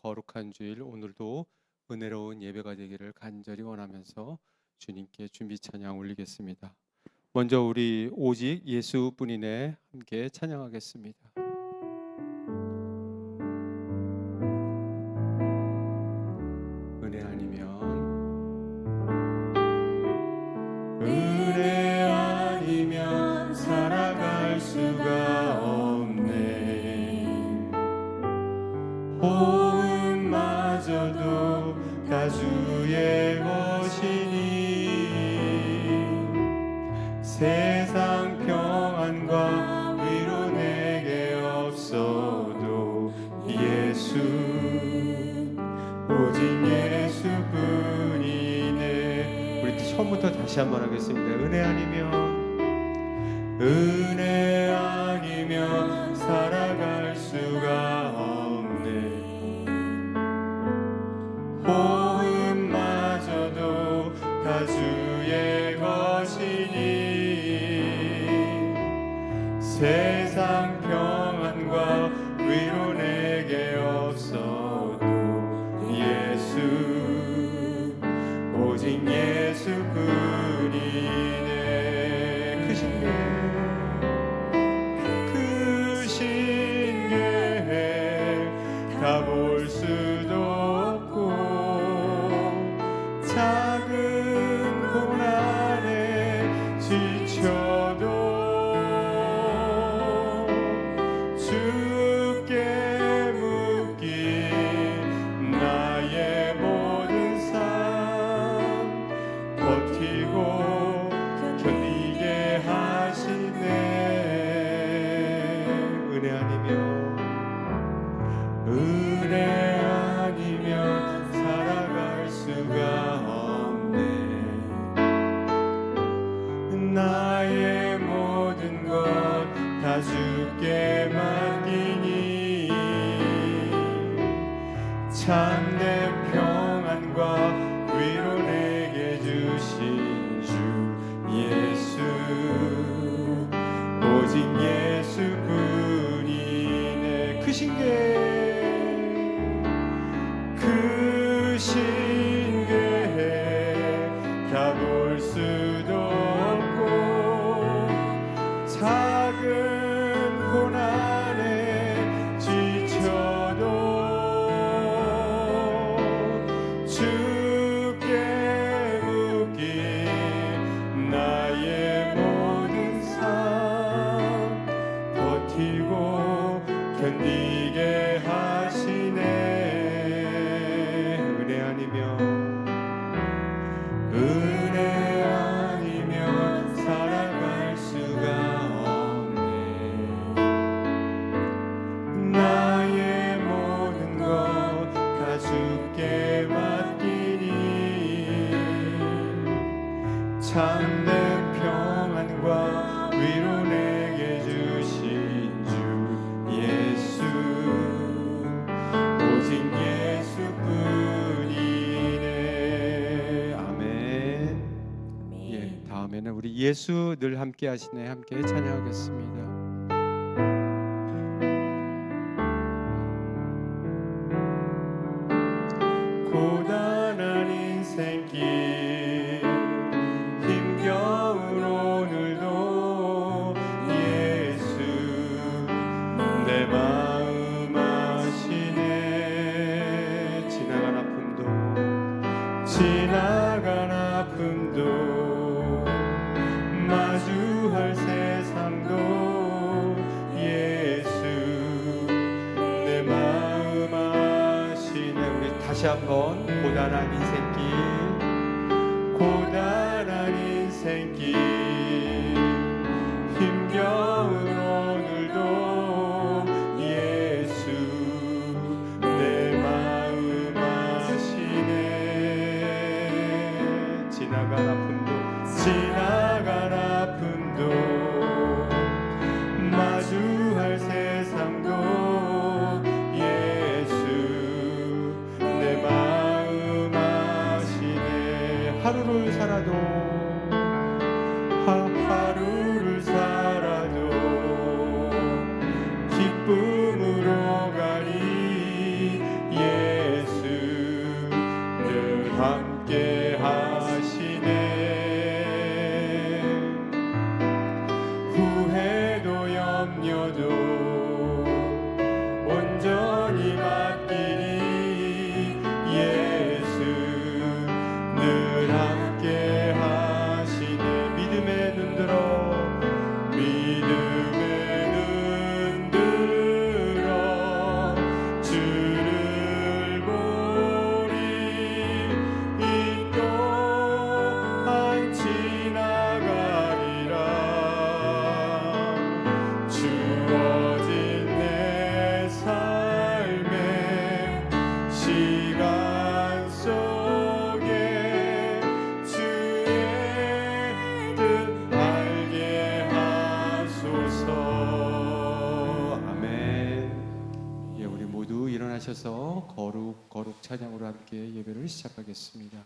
거룩한 주일 오늘도 은혜로운 예배가 되기를 간절히 원하면서 주님께 준비 찬양 올리겠습니다. 먼저 우리 오직 예수뿐이네 함께 찬양하겠습니다. 은혜 아니면 살아갈 수가 없네. 호흡마저도 다 주의 것이니 세상 평안과 위로 내게 없어도 예수 오직 예수뿐이네. 우리 처음부터 다시 한번 하겠습니다. 은혜 아니면 살아갈 수가 없네. 호흡마저도 다 주의 것이니 세상 평안과 위로 내게 없어도 예수 오직 예수뿐이네. 크신 게 다 볼 수도 없고 작은 고난에 지쳐도 주께 묶인 나의 모든 삶 버티고 견디게 하시네. 은혜 아니면 살아갈 수가 없네. 나의 모든 것 다 주께 맡기니 참된 평안과 위로 내게 주신 주 예수 오직 예수뿐이네. 크신 게 다 볼 수도 없고 작은 고난에 지쳐도 주께 묶인 나의 모든 삶 버티고 견디게 하시네. 은혜 아니면 살아갈 수가 없네. 나의 모든 것 다 주께 맡기니 참된 평안과 위로 내게 주신 주 예수 오직 예수뿐이네. 아멘. 예, 다음에는 우리 예수 늘 함께 하시네 함께 찬양하겠습니다. 고단한 인생길 힘겨운 오늘도 예수 내 마음 아시네. 지나간 아픔도 마주할 세상도 예수 내 마음 아시네. 우리 다시 한번 고단한 인생길 힘겨운 오늘도 예수 내 마음 아시네. 지나간 아픔도 마주할 세상도 예수 내 마음 일어나셔서 거룩 거룩 찬양으로 함께 예배를 시작하겠습니다.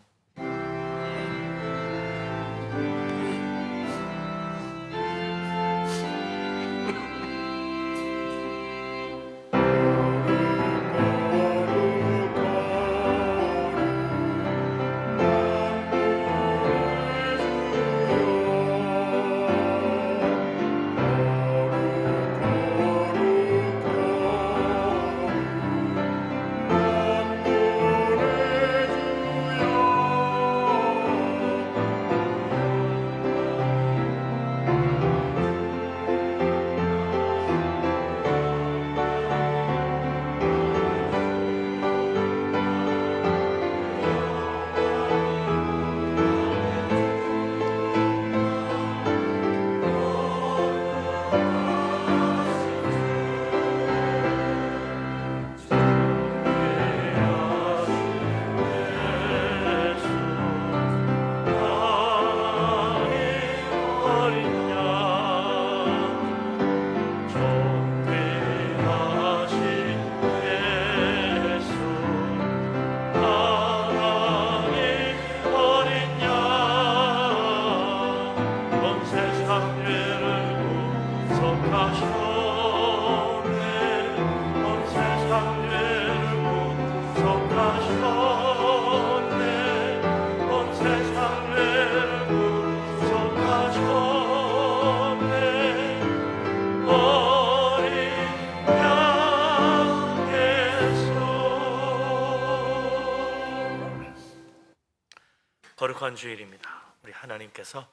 거룩한 주일입니다. 우리 하나님께서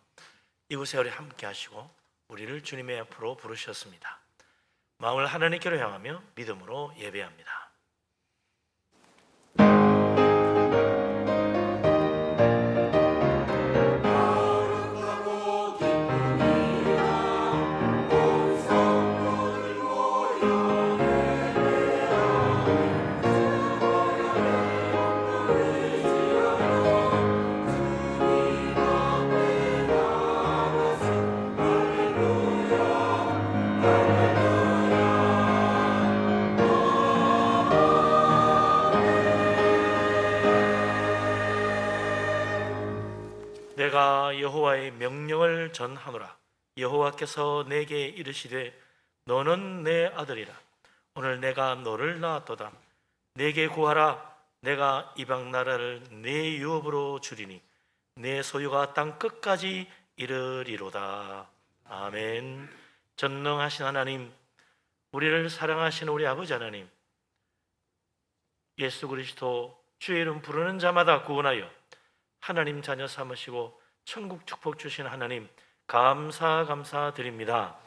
이곳에 우리 함께 하시고 우리를 주님의 앞으로 부르셨습니다. 마음을 하나님께로 향하며 믿음으로 예배합니다. 내가 여호와의 명령을 전하노라. 여호와께서 내게 이르시되 너는 내 아들이라. 오늘 내가 너를 낳았도다. 내게 구하라. 내가 이방 나라를 내 유업으로 주리니 내 소유가 땅 끝까지 이르리로다. 아멘. 전능하신 하나님, 우리를 사랑하시는 우리 아버지 하나님, 예수 그리스도 주의 이름 부르는 자마다 구원하여 하나님 자녀 삼으시고 천국 축복 주신 하나님 감사드립니다.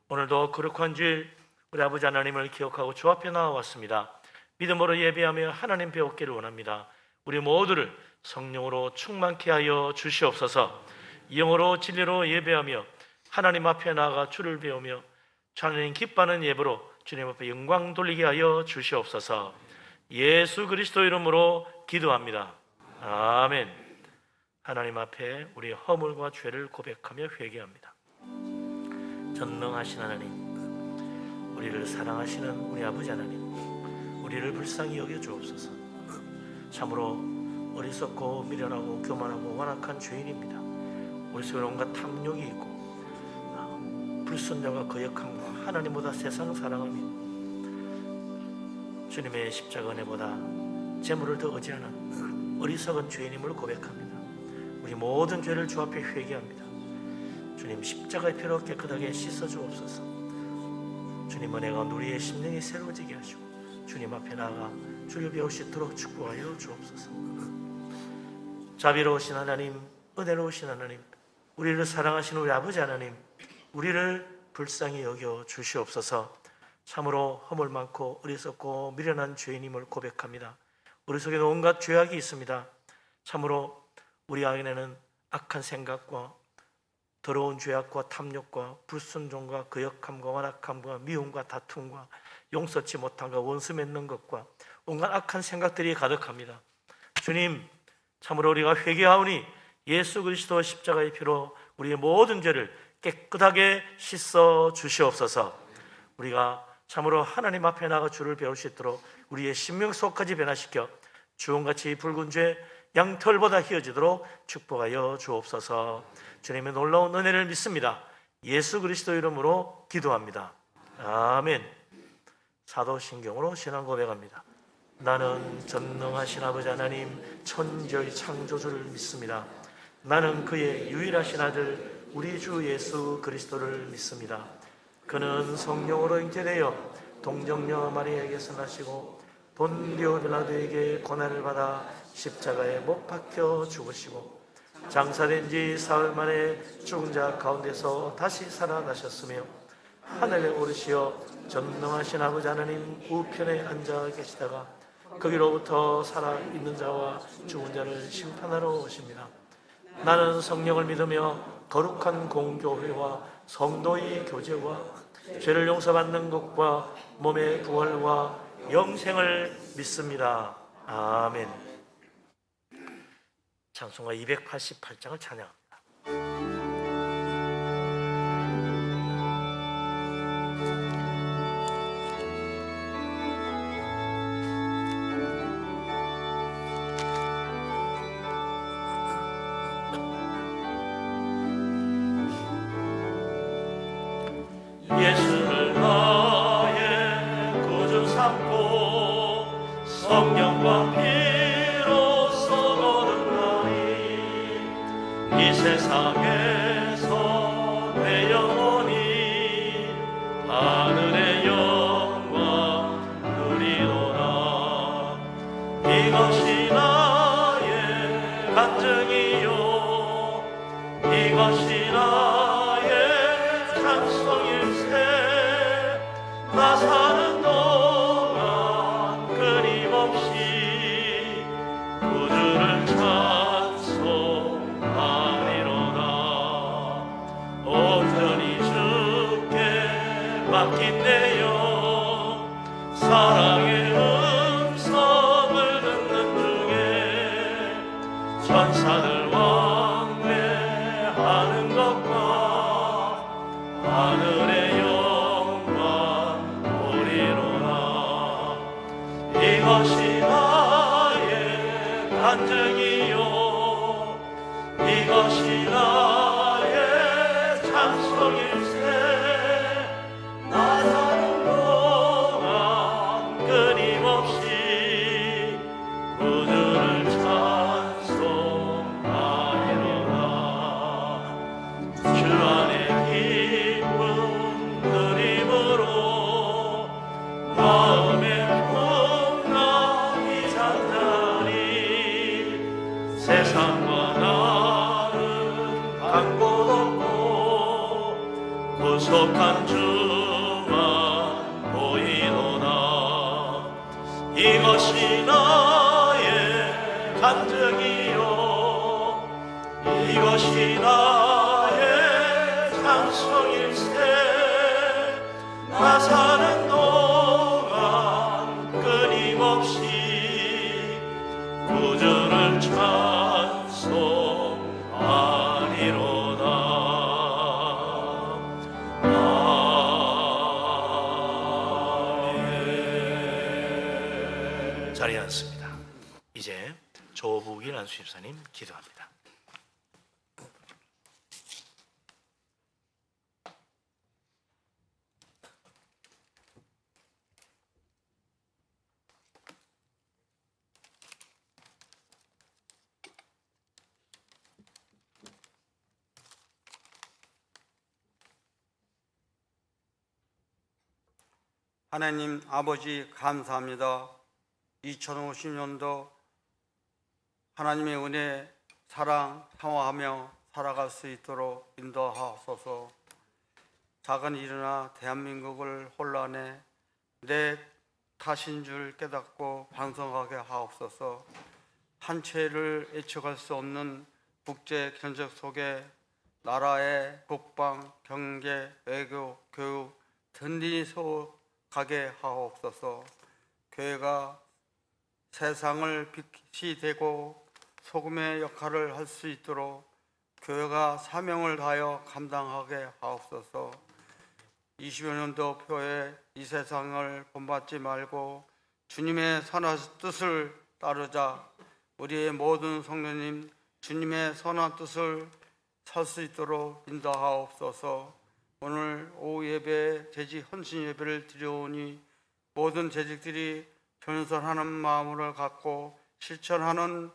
오늘도 거룩한 주일 우리 아버지 하나님을 기억하고 주 앞에 나와왔습니다. 믿음으로 예배하며 하나님 배웠기를 원합니다. 우리 모두를 성령으로 충만케 하여 주시옵소서. 영으로 진리로 예배하며 하나님 앞에 나아가 주를 배우며 하나님 기뻐하는 예배로 주님 앞에 영광 돌리게 하여 주시옵소서. 예수 그리스도 이름으로 기도합니다. 아멘. 하나님 앞에 우리의 허물과 죄를 고백하며 회개합니다. 전능하신 하나님, 우리를 사랑하시는 우리 아버지 하나님, 우리를 불쌍히 여겨 주옵소서. 참으로 어리석고 미련하고 교만하고 완악한 죄인입니다. 우리 속에 온갖 탐욕이 있고 불순종과 거역함과 하나님보다 세상 사랑하며 주님의 십자가 은혜보다 재물을 더 의지하는 어리석은 죄인임을 고백합니다. 우리 모든 죄를 주 앞에 회개합니다. 주님 십자가의 피로 깨끗하게 씻어 주옵소서. 주님 은혜가 우리의 심령이 새로워지게 하시고 주님 앞에 나아가 주를 배울 수 있도록 축복하여 주옵소서. 자비로우신 하나님, 은혜로우신 하나님, 우리를 사랑하시는 우리 아버지 하나님, 우리를 불쌍히 여겨 주시옵소서. 참으로 허물 많고 어리석고 미련한 죄인임을 고백합니다. 우리 속에는 온갖 죄악이 있습니다. 참으로 우리 안에는 악한 생각과 더러운 죄악과 탐욕과 불순종과 거역함과 완악함과 미움과 다툼과 용서치 못함과 원수 맺는 것과 온갖 악한 생각들이 가득합니다. 주님, 참으로 우리가 회개하오니 예수 그리스도 십자가의 피로 우리의 모든 죄를 깨끗하게 씻어 주시옵소서. 우리가 참으로 하나님 앞에 나가 주를 배울 수 있도록 우리의 심령 속까지 변화시켜 주홍같이 붉은 죄 양털보다 희어지도록 축복하여 주옵소서. 주님의 놀라운 은혜를 믿습니다. 예수 그리스도 이름으로 기도합니다. 아멘. 사도신경으로 신앙 고백합니다. 나는 전능하신 아버지 하나님 천지의 창조주를 믿습니다. 나는 그의 유일하신 아들 우리 주 예수 그리스도를 믿습니다. 그는 성령으로 잉태되어 동정녀 마리아에게서 나시고 본디오 빌라도에게 고난을 받아 십자가에 못 박혀 죽으시고 장사된 지 사흘 만에 죽은 자 가운데서 다시 살아나셨으며 하늘에 오르시어 전능하신 아버지 하나님 우편에 앉아 계시다가 거기로부터 살아있는 자와 죽은 자를 심판하러 오십니다. 나는 성령을 믿으며 거룩한 공교회와 성도의 교제와 죄를 용서받는 것과 몸의 부활과 영생을 믿습니다. 아멘. 찬송가 288장을 찬양합니다. 예수를 나의 구주 삼고 성령과 피로써 거듭나니 이 세상에서 내 영혼이 하늘의 영광 누리도다. 이것이 나의 간증이요 이것이 나의 찬송일세. 나 사는 동안 끊임없이 구주를 찬송하리로다. 온전히 주께 맡긴 내 영 사랑의 음성을 듣는 중에 천사들 왕래하는 것과 하늘의 영광 보리로다. 이것이 나의 간증이요 이것이 나의 찬송일세. 나 사는 동안 끊임없이 구주를 찬송하리로다. 주 안에 기쁨 누림으로 마음의 풍랑이 잔잔히 세상과 나는 간 곳 없고 구속한 주만 보이도다. 이것이 나의 간증이요 이것이 나의 찬송일세. 나 사는 동안 끊임없이 구주를 찬송하리로다. 아멘. 자리에 앉습니다. 이제 조부길 안수집사님 기도합니다. 하나님 아버지 감사합니다. 2050년도 하나님의 은혜, 사랑, 사모하며 살아갈 수 있도록 인도하옵소서. 작은 일이나 대한민국을 혼란해 내 탓인 줄 깨닫고 반성하게 하옵소서. 한 채를 예측할 수 없는 국제 견적 속에 나라의 국방, 경제, 외교, 교육 든든히 가게 하옵소서. 교회가 세상을 빛이 되고 소금의 역할을 할 수 있도록 교회가 사명을 다하여 감당하게 하옵소서. 25년도 표에 이 세상을 본받지 말고 주님의 선한 뜻을 따르자. 우리의 모든 성도님 주님의 선한 뜻을 살 수 있도록 인도하옵소서. 오늘 오후 예배 재직 헌신 예배를 드려오니 모든 재직들이 겸손하는 마음을 갖고 실천하는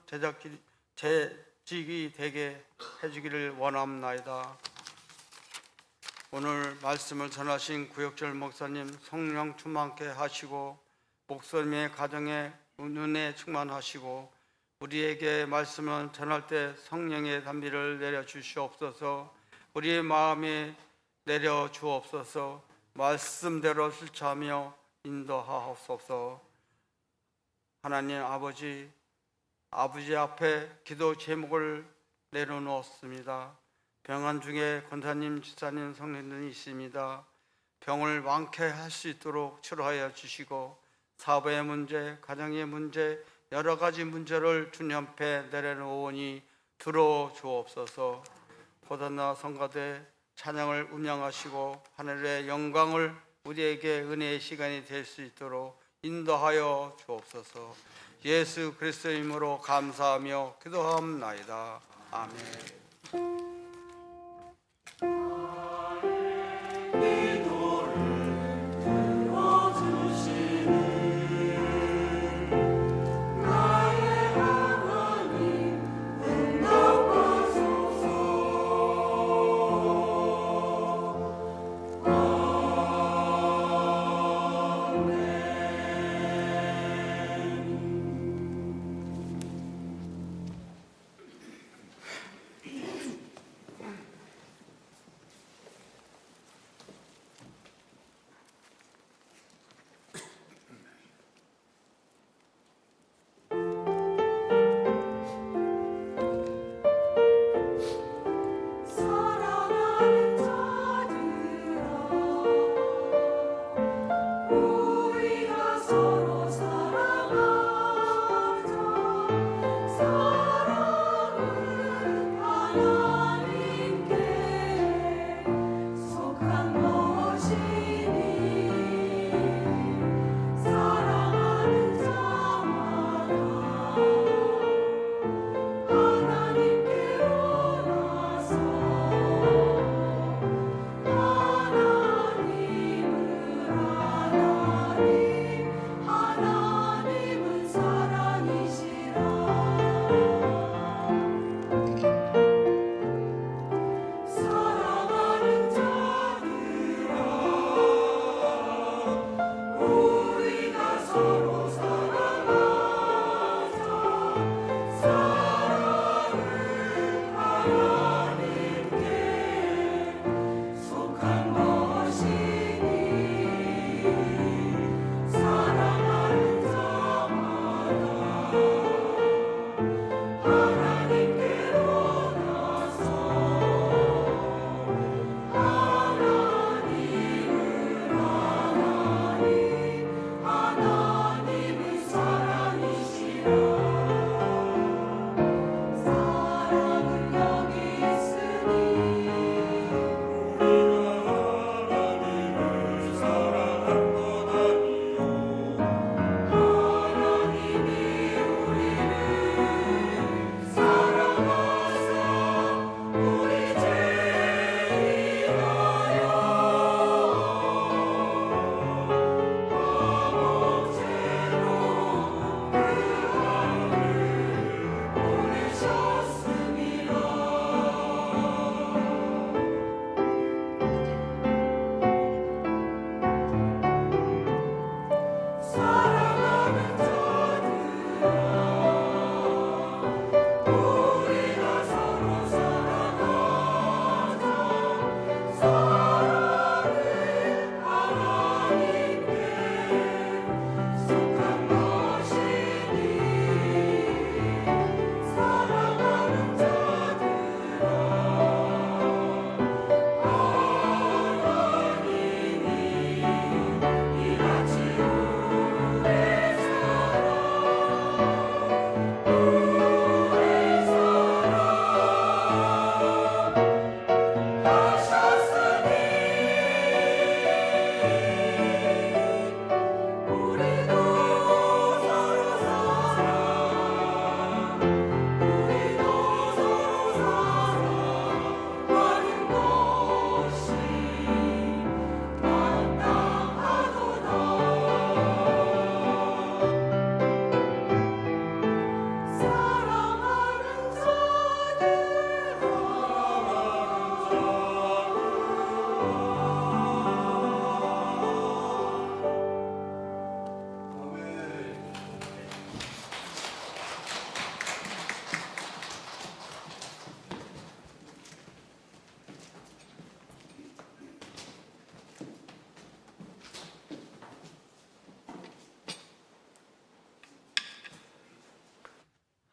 재직이 되게 해주기를 원합나이다. 오늘 말씀을 전하신 구역절 목사님 성령 충만케 하시고 목사님의 가정에 은혜 충만하시고 우리에게 말씀을 전할 때 성령의 단비를 내려 주시옵소서. 우리의 마음에 내려 주옵소서. 말씀대로 실천하며 인도하옵소서. 하나님 아버지 앞에 기도 제목을 내려놓았습니다. 병환 중에 권사님, 집사님, 성도님이 있습니다. 병을 완쾌할 수 있도록 치료하여 주시고 사업의 문제, 가정의 문제, 여러 가지 문제를 주님 앞에 내려놓으니 들어주옵소서. 호산나 성가대 찬양을 운영하시고 하늘의 영광을 우리에게 은혜의 시간이 될 수 있도록 인도하여 주옵소서. 예수 그리스도의 이름으로 감사하며 기도하옵나이다. 아멘.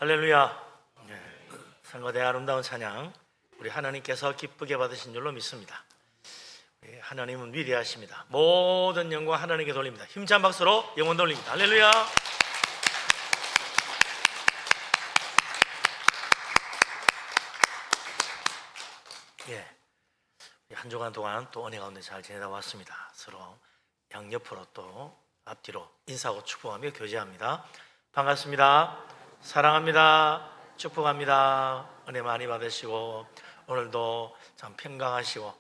할렐루야. 네. 성가대의 아름다운 찬양 우리 하나님께서 기쁘게 받으신 줄로 믿습니다. 하나님은 위대하십니다. 모든 영광 하나님께 돌립니다. 힘찬 박수로 영원 돌립니다. 할렐루야. 예, 한 주간 동안 또 은혜 가운데 잘 지내다 왔습니다. 서로 양옆으로 또 앞뒤로 인사하고 축복하며 교제합니다. 반갑습니다. 사랑합니다. 축복합니다. 은혜 많이 받으시고 오늘도 참 평강하시고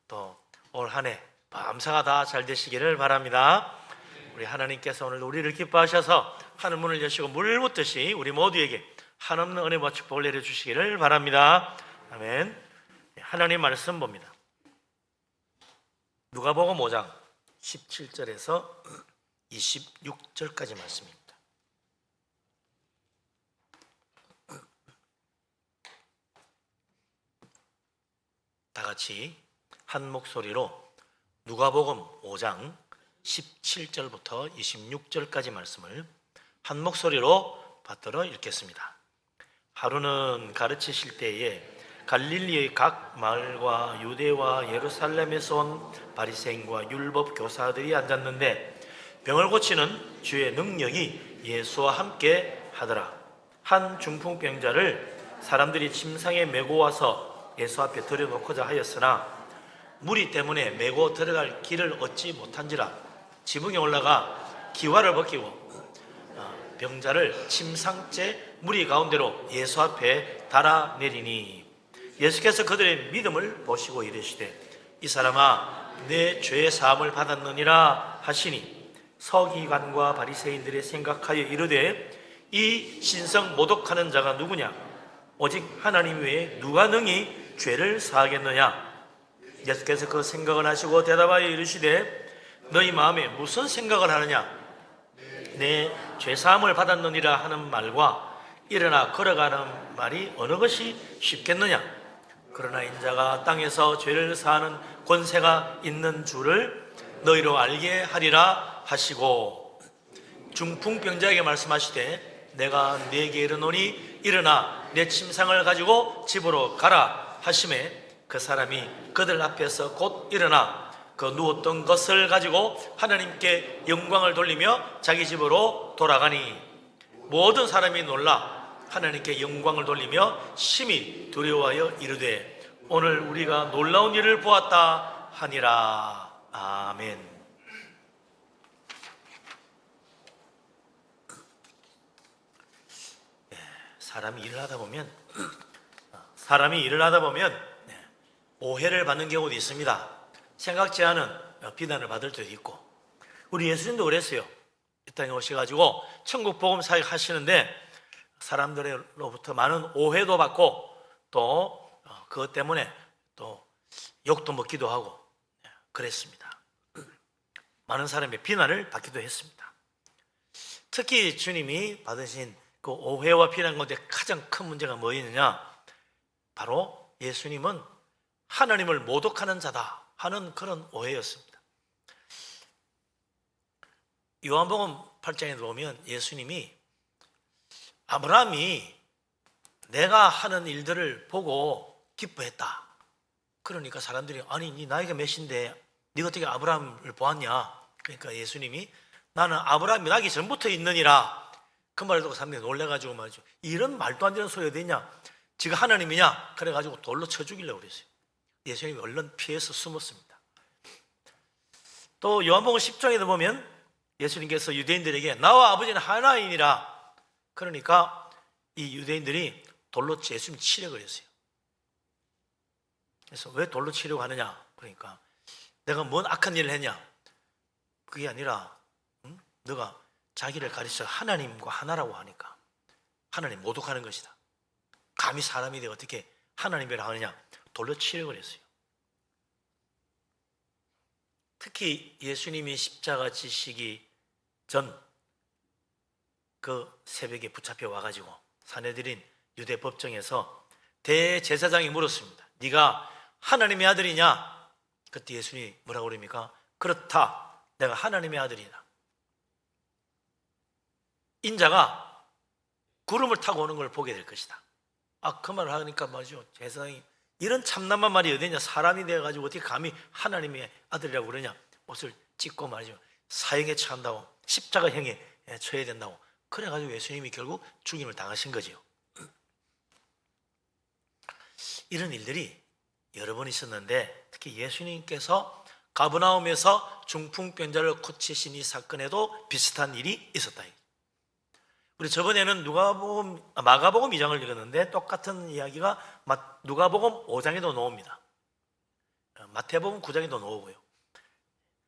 또 올 한 해 밤사가 다 잘 되시기를 바랍니다. 우리 하나님께서 오늘 우리를 기뻐하셔서 하늘 문을 여시고 물 붓듯이 우리 모두에게 한없는 은혜와 축복을 내려주시기를 바랍니다. 아멘. 하나님 말씀 봅니다. 누가복음 5장 17절에서 26절까지 말씀입니다. 다 같이 한 목소리로 누가복음 5장 17절부터 26절까지 말씀을 한 목소리로 받들어 읽겠습니다. 하루는 가르치실 때에 갈릴리의 각 마을과 유대와 예루살렘에서 온 바리새인과 율법 교사들이 앉았는데 병을 고치는 주의 능력이 예수와 함께 하더라. 한 중풍병자를 사람들이 침상에 메고 와서 예수 앞에 들여놓고자 하였으나 무리 때문에 메고 들어갈 길을 얻지 못한지라 지붕에 올라가 기와를 벗기고 병자를 침상째 무리 가운데로 예수 앞에 달아내리니 예수께서 그들의 믿음을 보시고 이르시되 이 사람아 내 죄의 사함을 받았느니라 하시니 서기관과 바리새인들이 생각하여 이르되 이 신성 모독하는 자가 누구냐 오직 하나님 외에 누가 능히 죄를 사하겠느냐. 예수께서 그 생각을 하시고 대답하여 이르시되 너희 마음에 무슨 생각을 하느냐 내 죄사함을 받았느니라 하는 말과 일어나 걸어가는 말이 어느 것이 쉽겠느냐. 그러나 인자가 땅에서 죄를 사하는 권세가 있는 줄을 너희로 알게 하리라 하시고 중풍병자에게 말씀하시되 내가 네게 이르노니 일어나 내 침상을 가지고 집으로 가라 하심에 그 사람이 그들 앞에서 곧 일어나 그 누웠던 것을 가지고 하나님께 영광을 돌리며 자기 집으로 돌아가니 모든 사람이 놀라 하나님께 영광을 돌리며 심히 두려워하여 이르되 오늘 우리가 놀라운 일을 보았다 하니라. 아멘. 사람이 일을 하다 보면 오해를 받는 경우도 있습니다. 생각지 않은 비난을 받을 때도 있고 우리 예수님도 그랬어요. 이 땅에 오셔가지고 천국 복음 사역 하시는데 사람들로부터 많은 오해도 받고 또 그것 때문에 또 욕도 먹기도 하고 그랬습니다. 많은 사람의 비난을 받기도 했습니다. 특히 주님이 받으신 그 오해와 비난 가운데 가장 큰 문제가 뭐였느냐? 바로 예수님은 하나님을 모독하는 자다 하는 그런 오해였습니다. 요한복음 8장에 보면 예수님이 아브라함이 내가 하는 일들을 보고 기뻐했다. 그러니까 사람들이 아니 네 나이가 몇인데 네가 어떻게 아브라함을 보았냐? 그러니까 예수님이 나는 아브라함이 나기 전부터 있느니라. 그 말을 듣고 사람들이 놀래가지고 말이죠. 이런 말도 안 되는 소리가 되냐? 지가 하나님이냐? 그래가지고 돌로 쳐 죽이려고 그랬어요. 예수님이 얼른 피해서 숨었습니다. 또 요한복음 10장에도 보면 예수님께서 유대인들에게 나와 아버지는 하나이니라. 그러니까 이 유대인들이 돌로 예수님 치려고 그랬어요. 그래서 왜 돌로 치려고 하느냐? 그러니까 내가 뭔 악한 일을 했냐? 그게 아니라 너가 자기를 가리쳐 하나님과 하나라고 하니까 하나님 모독하는 것이다. 감히 사람이 되어 어떻게 하나님이라 하느냐? 돌로 치려고 그랬어요. 특히 예수님이 십자가 지시기 전 그 새벽에 붙잡혀 와가지고 산헤드린 유대 법정에서 대제사장이 물었습니다. 네가 하나님의 아들이냐? 그때 예수님이 뭐라고 그럽니까? 그렇다. 내가 하나님의 아들이다. 인자가 구름을 타고 오는 걸 보게 될 것이다. 그 말을 하니까 말이죠, 세상에 이런 참남한 말이 어디냐. 사람이 되어가지고 어떻게 감히 하나님의 아들이라고 그러냐. 옷을 찢고 말이죠, 사형에 처한다고, 십자가형에 처해야 된다고. 그래가지고 예수님이 결국 죽임을 당하신 거지요. 이런 일들이 여러 번 있었는데, 특히 예수님께서 가버나움에서 중풍병자를 고치신 이 사건에도 비슷한 일이 있었다. 우리 저번에는 마가복음 2장을 읽었는데 똑같은 이야기가 누가복음 5장에도 나옵니다. 마태복음 9장에도 나오고요.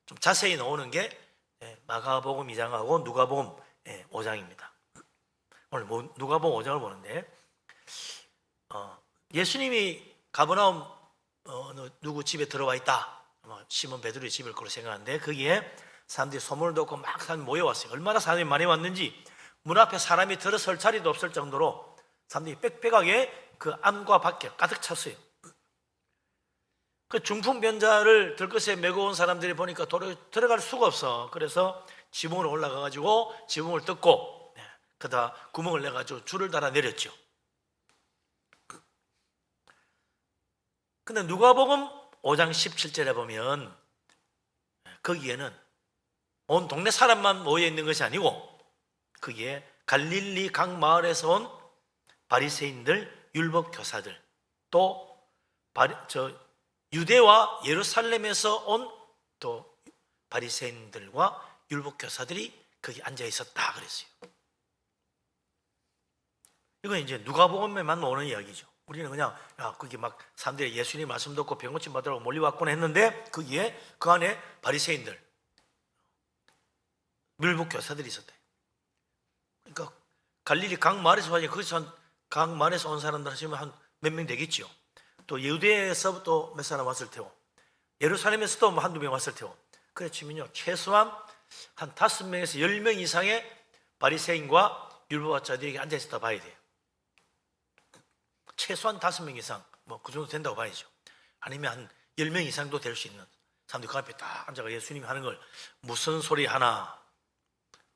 좀 자세히 나오는 게 마가복음 2장하고 누가복음 5장입니다. 오늘 누가복음 5장을 보는데, 예수님이 가버나움 누구 집에 들어와 있다. 시몬 베드로의 집일 거로 생각하는데, 거기에 사람들이 소문을 듣고 막 사람이 모여왔어요. 얼마나 사람이 많이 왔는지 문 앞에 사람이 들어설 자리도 없을 정도로 사람들이 빽빽하게 그 안과 밖에 가득 찼어요. 그 중풍병자를 들것에 메고 온 사람들이 보니까 들어갈 수가 없어. 그래서 지붕으로 올라가가지고 지붕을 뜯고 그다 구멍을 내가지고 줄을 달아 내렸죠. 근데 누가복음 5장 17절에 보면 거기에는 온 동네 사람만 모여 있는 것이 아니고, 거기에 갈릴리 각 마을에서 온 바리새인들, 율법 교사들, 또 유대와 예루살렘에서 온 또 바리새인들과 율법 교사들이 거기 앉아 있었다 그랬어요. 이건 이제 누가복음에만 오는 이야기죠. 우리는 그냥 거기 막 사람들이 예수님 말씀 듣고 병 고침 받으라고 몰려왔군 했는데, 거기에 그 안에 바리새인들, 율법 교사들이 있었다. 그러니까 갈릴리 각 마을에서 거기서 각 마을에서 온 사람들 하시면 한 몇 명 되겠죠. 또 유대에서 또 몇 사람 왔을 테고, 예루살렘에서도 뭐 한두 명 왔을 테고. 그래 치면요, 최소한 한 5명에서 10명 이상의 바리새인과 율법학자들이 앉아 있었다 봐야 돼요. 최소한 5명 이상, 뭐 그 정도 된다고 봐야죠. 아니면 한 10명 이상도 될 수 있는 사람들이 그 앞에 딱 앉아가 예수님이 하는 걸 무슨 소리 하나,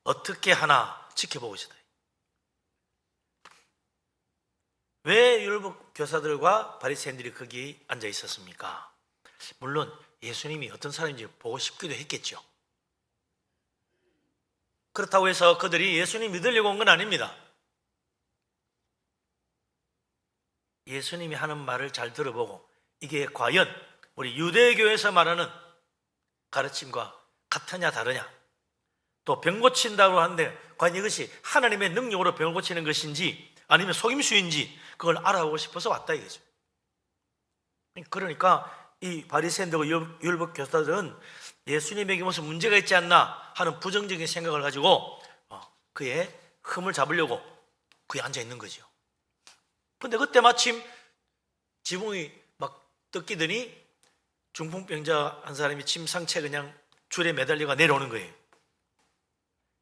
어떻게 하나 지켜보고 있었다. 왜 율법 교사들과 바리새인들이 거기 앉아 있었습니까? 물론 예수님이 어떤 사람인지 보고 싶기도 했겠죠. 그렇다고 해서 그들이 예수님 믿으려고 온 건 아닙니다. 예수님이 하는 말을 잘 들어보고 이게 과연 우리 유대교에서 말하는 가르침과 같으냐 다르냐, 또 병 고친다고 하는데 과연 이것이 하나님의 능력으로 병을 고치는 것인지 아니면 속임수인지 그걸 알아보고 싶어서 왔다 이거죠. 그러니까 이 바리새인들과 율법 교사들은 예수님에게 무슨 문제가 있지 않나 하는 부정적인 생각을 가지고 그의 흠을 잡으려고 그에 앉아 있는 거죠. 근데 그때 마침 지붕이 막 뜯기더니 중풍병자 한 사람이 침상채 그냥 줄에 매달려가 내려오는 거예요.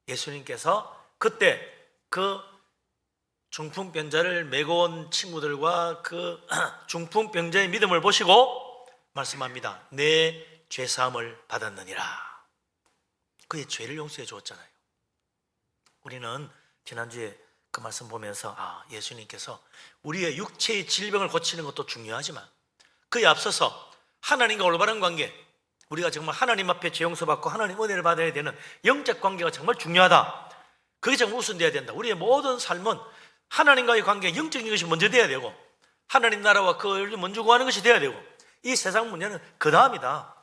예수님께서 그때 그 중풍병자를 메고 온 친구들과 그 중풍병자의 믿음을 보시고 말씀합니다. 내 죄사함을 받았느니라. 그의 죄를 용서해 주었잖아요. 우리는 지난주에 그 말씀 보면서 예수님께서 우리의 육체의 질병을 고치는 것도 중요하지만 그에 앞서서 하나님과 올바른 관계, 우리가 정말 하나님 앞에 죄 용서받고 하나님 은혜를 받아야 되는 영적 관계가 정말 중요하다. 그게 정말 우선돼야 된다. 우리의 모든 삶은 하나님과의 관계, 영적인 것이 먼저 돼야 되고 하나님 나라와 그걸 먼저 구하는 것이 돼야 되고 이 세상 문제는 그 다음이다.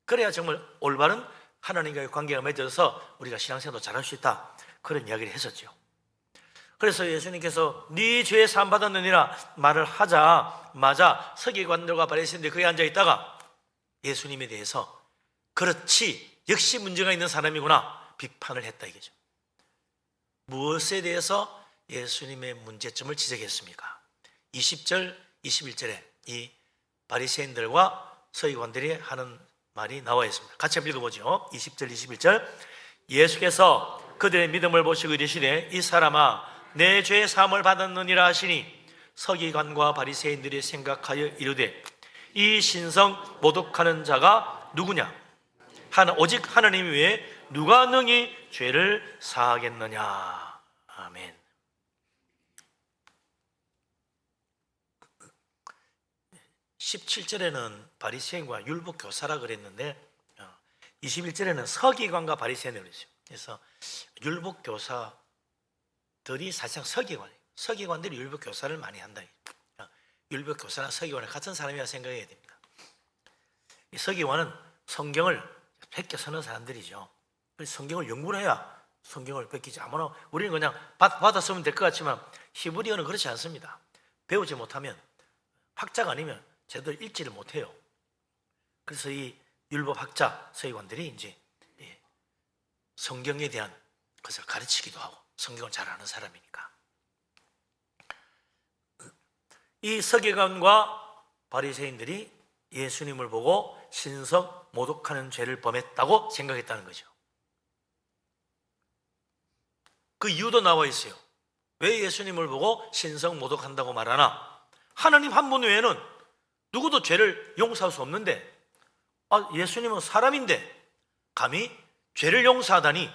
그래야 정말 올바른 하나님과의 관계가 맺어서 우리가 신앙생활도 잘할 수 있다. 그런 이야기를 했었죠. 그래서 예수님께서 네 죄 사함 받았느니라 말을 하자마자 서기관들과 바리새인들이 거기 앉아 있다가 예수님에 대해서 그렇지, 역시 문제가 있는 사람이구나 비판을 했다 이거죠. 무엇에 대해서 예수님의 문제점을 지적했습니까? 20절, 21절에 이 바리새인들과 서기관들이 하는 말이 나와 있습니다. 같이 한번 읽어보죠. 20절, 21절. 예수께서 그들의 믿음을 보시고 이르시되 이 사람아 내 죄 사함을 받았느니라 하시니 서기관과 바리새인들이 생각하여 이르되 이 신성 모독하는 자가 누구냐? 오직 하나님 외에 누가 능히 죄를 사하겠느냐? 아멘. 17절에는 바리새인과 율법 교사라 그랬는데 21절에는 서기관과 바리새인을 그랬어요. 그래서 율법 교사들이 사실상 서기관들이 율법 교사를 많이 한다. 율법 교사나 서기관은 같은 사람이라 생각해야 됩니다. 이 서기관은 성경을 베껴 쓰는 사람들이죠. 그래서 성경을 연구를 해야 성경을 베끼지. 아무나 우리는 그냥 받아 쓰면 될 것 같지만 히브리어는 그렇지 않습니다. 배우지 못하면, 학자가 아니면 제대로 읽지를 못해요. 그래서 이 율법학자 서기관들이 이제 성경에 대한 것을 가르치기도 하고 성경을 잘 아는 사람이니까. 이 서기관과 바리새인들이 예수님을 보고 신성 모독하는 죄를 범했다고 생각했다는 거죠. 그 이유도 나와 있어요. 왜 예수님을 보고 신성 모독한다고 말하나? 하나님 한 분 외에는 누구도 죄를 용서할 수 없는데, 예수님은 사람인데 감히 죄를 용서하다니,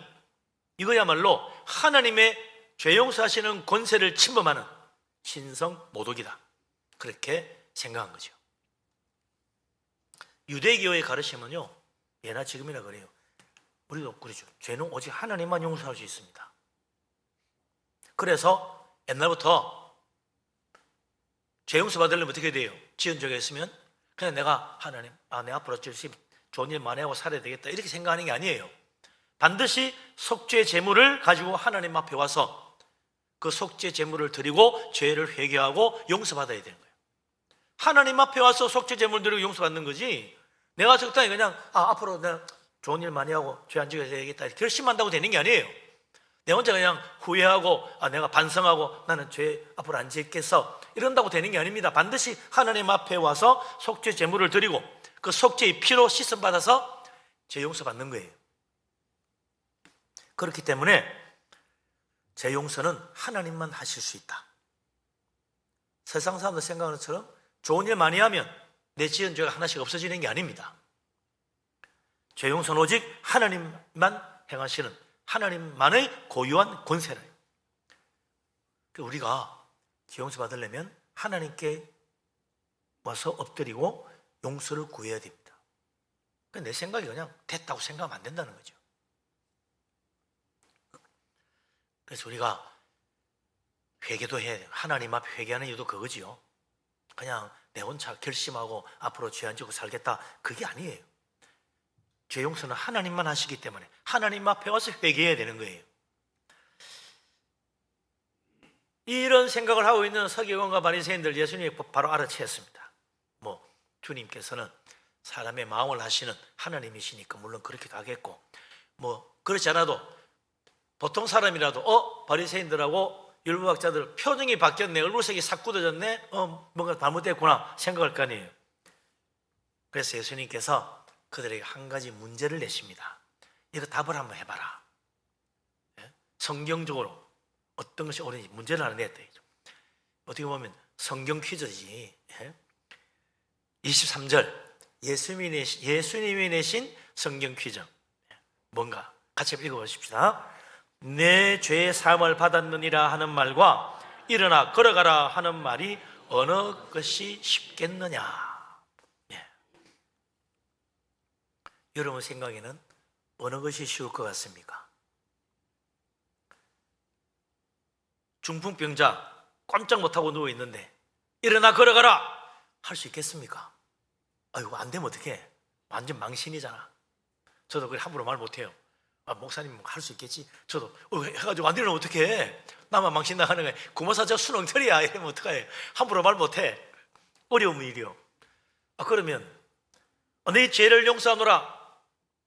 이거야말로 하나님의 죄 용서하시는 권세를 침범하는 신성 모독이다. 그렇게 생각한 거죠. 유대교의 가르침은요, 예나 지금이나 그래요. 우리도 그러죠. 죄는 오직 하나님만 용서할 수 있습니다. 그래서 옛날부터 죄 용서 받으려면 어떻게 돼요? 지은 적이 있으면 그냥 내가 하나님, 내 앞으로 열심히 좋은 일 많이 하고 살아야 되겠다, 이렇게 생각하는 게 아니에요. 반드시 속죄 제물을 가지고 하나님 앞에 와서 그 속죄 제물을 드리고 죄를 회개하고 용서받아야 되는 거예요. 하나님 앞에 와서 속죄 제물 드리고 용서받는 거지, 내가 적당히 그냥 앞으로 내가 좋은 일 많이 하고 죄 안 지어야 되겠다 이렇게 결심한다고 되는 게 아니에요. 내 혼자 그냥 후회하고 내가 반성하고 나는 죄 앞으로 안 짓겠어 이런다고 되는 게 아닙니다. 반드시 하나님 앞에 와서 속죄 제물을 드리고 그 속죄의 피로 씻음 받아서 죄 용서 받는 거예요. 그렇기 때문에 죄 용서는 하나님만 하실 수 있다. 세상 사람들 생각하는 것처럼 좋은 일 많이 하면 내 지은 죄가 하나씩 없어지는 게 아닙니다. 죄 용서는 오직 하나님만 행하시는 하나님만의 고유한 권세를. 우리가 죄 용서 받으려면 하나님께 와서 엎드리고 용서를 구해야 됩니다. 내 생각이 그냥 됐다고 생각하면 안 된다는 거죠. 그래서 우리가 회개도 해야 돼요. 하나님 앞에 회개하는 이유도 그거지요. 그냥 내 혼자 결심하고 앞으로 죄 안 지고 살겠다, 그게 아니에요. 죄 용서는 하나님만 하시기 때문에 하나님 앞에 와서 회개해야 되는 거예요. 이런 생각을 하고 있는 서기관과 바리새인들 예수님이 바로 알아챘습니다. 주님께서는 사람의 마음을 하시는 하나님이시니까 물론 그렇기도 하겠고, 그렇지 않아도 보통 사람이라도 바리새인들하고 율법학자들 표정이 바뀌었네, 얼굴색이 싹 굳어졌네, 뭔가 잘못됐구나 생각할 거 아니에요. 그래서 예수님께서 그들에게 한 가지 문제를 내십니다. 이거 답을 한번 해봐라. 성경적으로 어떤 것이 옳은지 문제를 하나 냈다. 어떻게 보면 성경 퀴즈지. 23절 예수님이 내신 성경 퀴즈. 뭔가 같이 읽어보십시다. 내 죄의 사함을 받았느니라 하는 말과 일어나 걸어가라 하는 말이 어느 것이 쉽겠느냐. 여러분 생각에는 어느 것이 쉬울 것 같습니까? 중풍병자 꼼짝 못하고 누워있는데 일어나 걸어가라 할 수 있겠습니까? 이거 안 되면 어떡해? 완전 망신이잖아. 저도 그래 함부로 말 못해요. 목사님 할 수 있겠지? 저도 해가지고 안 되면 어떡해? 나만 망신 나가는 거야. 구모사 저 수능털이야 이러면 어떡해? 함부로 말 못해. 어려운 일이요. 그러면 네 죄를 용서하노라,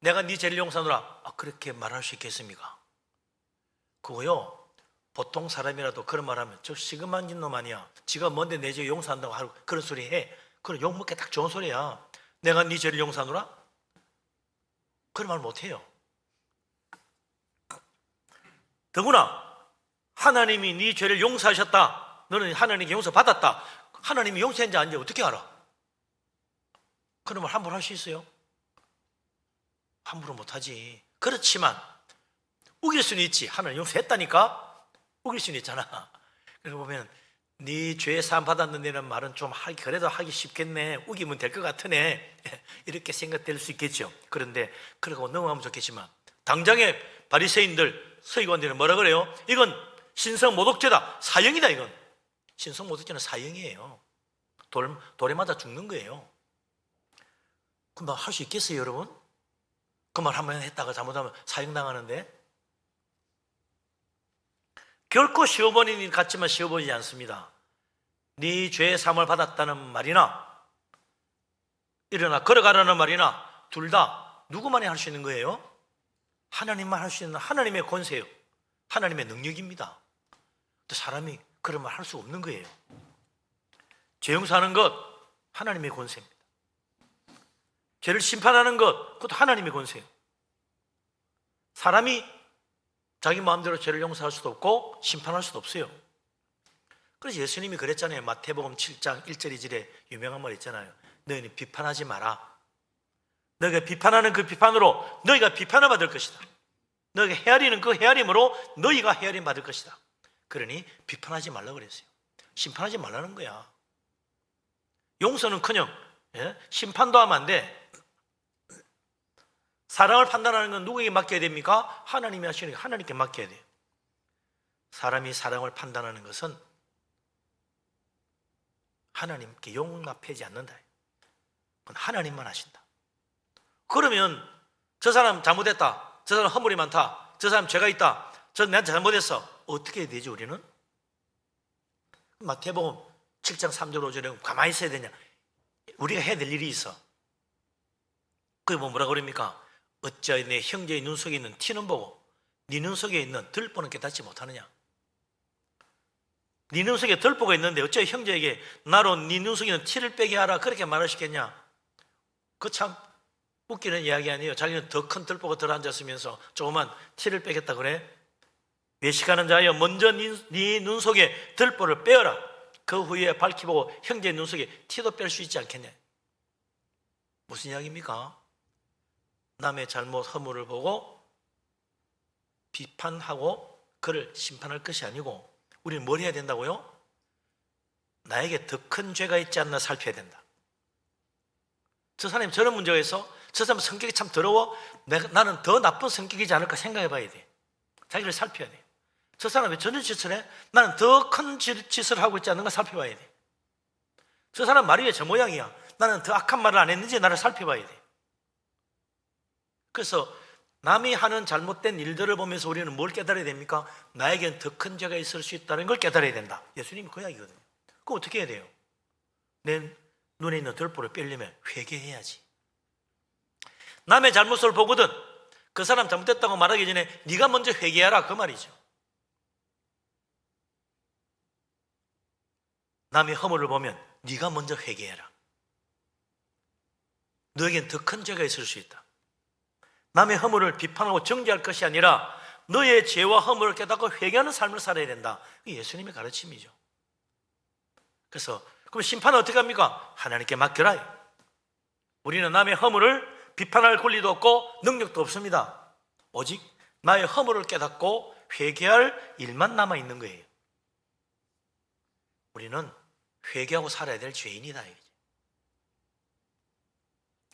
내가 네 죄를 용서하노라, 그렇게 말할 수 있겠습니까? 그거요, 보통 사람이라도 그런 말하면 저 시금만진 놈 아니야, 지가 뭔데 내 죄 용서한다고 하고 그런 소리 해. 그럼 욕먹기 딱 좋은 소리야. 내가 네 죄를 용서하노라? 그런 말 못해요. 더구나 하나님이 네 죄를 용서하셨다, 너는 하나님께 용서받았다, 하나님이 용서했는지 아닌지 어떻게 알아? 그런 말 함부로 할 수 있어요? 함부로 못하지. 그렇지만 우길 수는 있지. 하나님 용서했다니까 우길 수는 있잖아. 그래서 보면 네 죄 사함 받았는데는 말은 좀 그래도 하기 쉽겠네, 우기면 될 것 같으네, 이렇게 생각될 수 있겠죠. 그런데 그러고 넘어가면 좋겠지만 당장에 바리새인들 서기관들은 뭐라 그래요? 이건 신성 모독죄다, 사형이다. 이건 신성 모독죄는 사형이에요. 돌에 맞아 죽는 거예요. 그 말 할 수 있겠어요, 여러분? 그 말 한번 했다가 잘못하면 사형당하는데. 결코 쉬워버리는 일 같지만 쉬워버리지 않습니다. 네 죄의 사함을 받았다는 말이나 일어나 걸어가라는 말이나 둘 다 누구만이 할 수 있는 거예요? 하나님만 할 수 있는 하나님의 권세요, 하나님의 능력입니다. 또 사람이 그런 말 할 수 없는 거예요. 죄 용서하는 것 하나님의 권세입니다. 죄를 심판하는 것 그것도 하나님의 권세예요. 사람이 자기 마음대로 죄를 용서할 수도 없고 심판할 수도 없어요. 그래서 예수님이 그랬잖아요. 마태복음 7장 1절 2절에 유명한 말 있잖아요. 너희는 비판하지 마라. 너희가 비판하는 그 비판으로 너희가 비판을 받을 것이다. 너희가 헤아리는 그 헤아림으로 너희가 헤아림 받을 것이다. 그러니 비판하지 말라고 그랬어요. 심판하지 말라는 거야. 용서는커녕 심판도 하면 안 돼. 사랑을 판단하는 건 누구에게 맡겨야 됩니까? 하나님이 하시는 게 하나님께 맡겨야 돼요. 사람이 사랑을 판단하는 것은 하나님께 용납하지 않는다. 그건 하나님만 하신다. 그러면 저 사람 잘못했다, 저 사람 허물이 많다, 저 사람 죄가 있다, 저 내한테 잘못했어, 어떻게 해야 되지 우리는? 마태복음 7장 3절 5절에 가만히 있어야 되냐? 우리가 해야 될 일이 있어. 그게 뭐라 그럽니까? 어찌하여 내 형제의 눈 속에 있는 티는 보고 네 눈 속에 있는 들보는 깨닫지 못하느냐? 네 눈 속에 들보가 있는데 어찌하여 형제에게 나로 네 눈 속에 있는 티를 빼게 하라 그렇게 말하시겠냐? 그 참 웃기는 이야기 아니에요. 자기는 더 큰 들보가 들어앉았으면서 조그만 티를 빼겠다 그래? 외식하는 자여 먼저 네 눈 속에 들보를 빼어라. 그 후에 밝히고 형제의 눈 속에 티도 뺄 수 있지 않겠냐? 무슨 이야기입니까? 남의 잘못 허물을 보고 비판하고 그를 심판할 것이 아니고 우리는 뭘 해야 된다고요? 나에게 더 큰 죄가 있지 않나 살펴야 된다. 저 사람이 저런 문제가 있어? 저 사람 성격이 참 더러워? 나는 더 나쁜 성격이지 않을까 생각해 봐야 돼. 자기를 살펴야 돼. 저 사람이 왜 저런 짓을 해? 나는 더 큰 짓을 하고 있지 않는가 살펴봐야 돼. 저 사람 말이 왜 저 모양이야? 나는 더 악한 말을 안 했는지 나를 살펴봐야 돼. 그래서 남이 하는 잘못된 일들을 보면서 우리는 뭘 깨달아야 됩니까? 나에겐 더 큰 죄가 있을 수 있다는 걸 깨달아야 된다. 예수님이 그 이야기거든요. 그럼 어떻게 해야 돼요? 내 눈에 있는 들보를 빼려면 회개해야지. 남의 잘못을 보거든 그 사람 잘못됐다고 말하기 전에 네가 먼저 회개하라 그 말이죠. 남의 허물을 보면 네가 먼저 회개해라. 너에겐 더 큰 죄가 있을 수 있다. 남의 허물을 비판하고 정죄할 것이 아니라 너의 죄와 허물을 깨닫고 회개하는 삶을 살아야 된다. 이게 예수님의 가르침이죠. 그래서 그럼 심판은 어떻게 합니까? 하나님께 맡겨라. 우리는 남의 허물을 비판할 권리도 없고 능력도 없습니다. 오직 나의 허물을 깨닫고 회개할 일만 남아있는 거예요. 우리는 회개하고 살아야 될 죄인이다.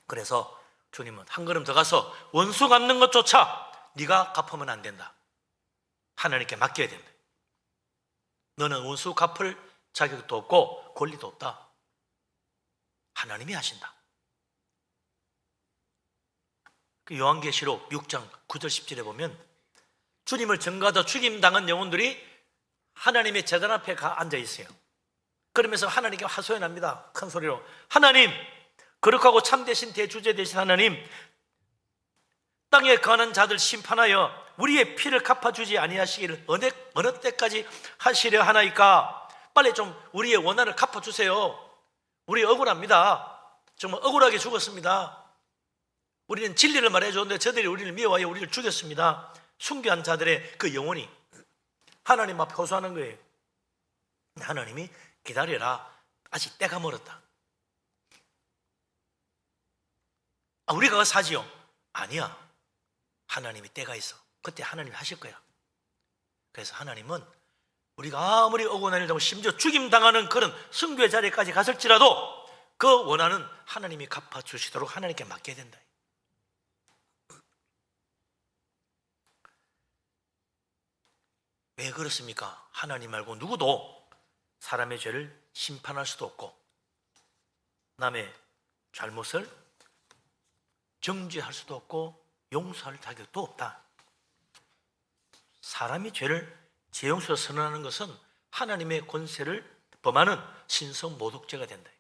그래서 주님은 한 걸음 더 가서 원수 갚는 것조차 네가 갚으면 안 된다. 하나님께 맡겨야 된다. 너는 원수 갚을 자격도 없고 권리도 없다. 하나님이 하신다. 그 요한계시록 6장 9절 10절에 보면 주님을 전가하다 죽임당한 영혼들이 하나님의 제단 앞에 앉아 있어요. 그러면서 하나님께 하소연합니다. 큰 소리로 하나님, 거룩하고 참되신 대주제 되신 하나님, 땅에 거하는 자들 심판하여 우리의 피를 갚아주지 아니하시기를 어느 때까지 하시려 하나이까? 빨리 좀 우리의 원한을 갚아주세요. 우리 억울합니다. 정말 억울하게 죽었습니다. 우리는 진리를 말해줬는데 저들이 우리를 미워하여 우리를 죽였습니다. 순교한 자들의 그 영혼이 하나님 앞에 호소하는 거예요. 하나님이 기다려라. 아직 때가 멀었다. 우리가 사지요? 아니야. 하나님이 때가 있어. 그때 하나님이 하실 거야. 그래서 하나님은 우리가 아무리 억울한 일도 하고 심지어 죽임당하는 그런 순교의 자리까지 갔을지라도 그 원한은 하나님이 갚아주시도록 하나님께 맡겨야 된다. 왜 그렇습니까? 하나님 말고 누구도 사람의 죄를 심판할 수도 없고 남의 잘못을 정죄할 수도 없고 용서할 자격도 없다. 사람이 죄를 재용서로 선언하는 것은 하나님의 권세를 범하는 신성 모독죄가 된다.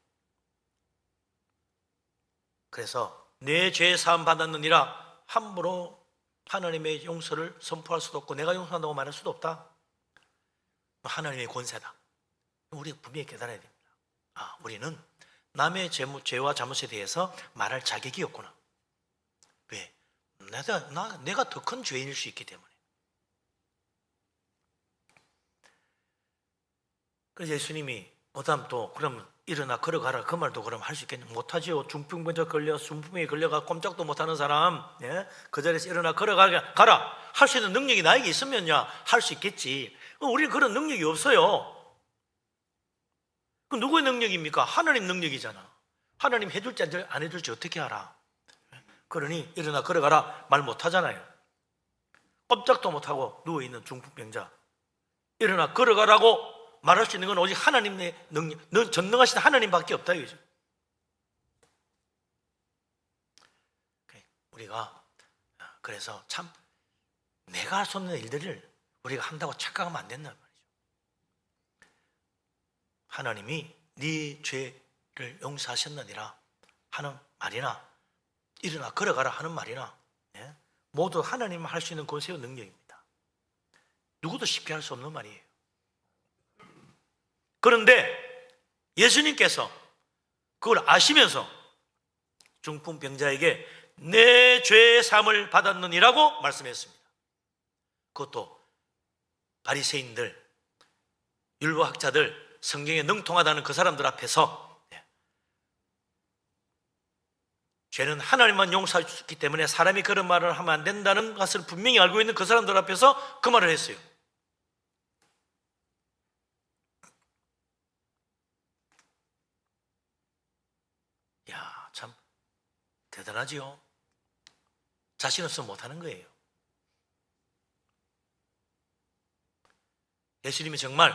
그래서 내 죄 사함 받았느니라 함부로 하나님의 용서를 선포할 수도 없고 내가 용서한다고 말할 수도 없다. 하나님의 권세다. 우리가 분명히 깨달아야 됩니다. 우리는 남의 죄와 잘못에 대해서 말할 자격이 없구나. 왜? 내가 더 큰 죄인일 수 있기 때문에. 그래서 예수님이 그다음 또 그럼 일어나 걸어가라 그 말도 그럼 할 수 있겠냐? 못하지요. 중풍병자 중풍에 걸려가 꼼짝도 못하는 사람, 그 자리에서 일어나 가라 할 수 있는 능력이 나에게 있으면야 할 수 있겠지. 우리는 그런 능력이 없어요. 그 누구의 능력입니까? 하나님 능력이잖아. 하나님 해줄지 안 해줄지 어떻게 알아? 그러니 일어나 걸어가라 말 못하잖아요. 꼼짝도 못하고 누워있는 중풍병자 일어나 걸어가라고 말할 수 있는 건 오직 하나님의 능력, 전능하신 하나님밖에 없다 이거죠. 우리가 그래서 참 내가 할 수 없는 일들을 우리가 한다고 착각하면 안 된단 말이죠. 하나님이 네 죄를 용서하셨느니라 하는 말이나 일어나 걸어가라 하는 말이나 모두 하나님 할 수 있는 권세와 능력입니다. 누구도 쉽게 할 수 없는 말이에요. 그런데 예수님께서 그걸 아시면서 중풍병자에게 내 죄의 사함을 받았느니라고 말씀했습니다. 그것도 바리새인들, 율법학자들, 성경에 능통하다는 그 사람들 앞에서 죄는 하나님만 용서할 수 있기 때문에 사람이 그런 말을 하면 안 된다는 것을 분명히 알고 있는 그 사람들 앞에서 그 말을 했어요. 야, 참 대단하지요. 자신 없으면 못하는 거예요. 예수님이 정말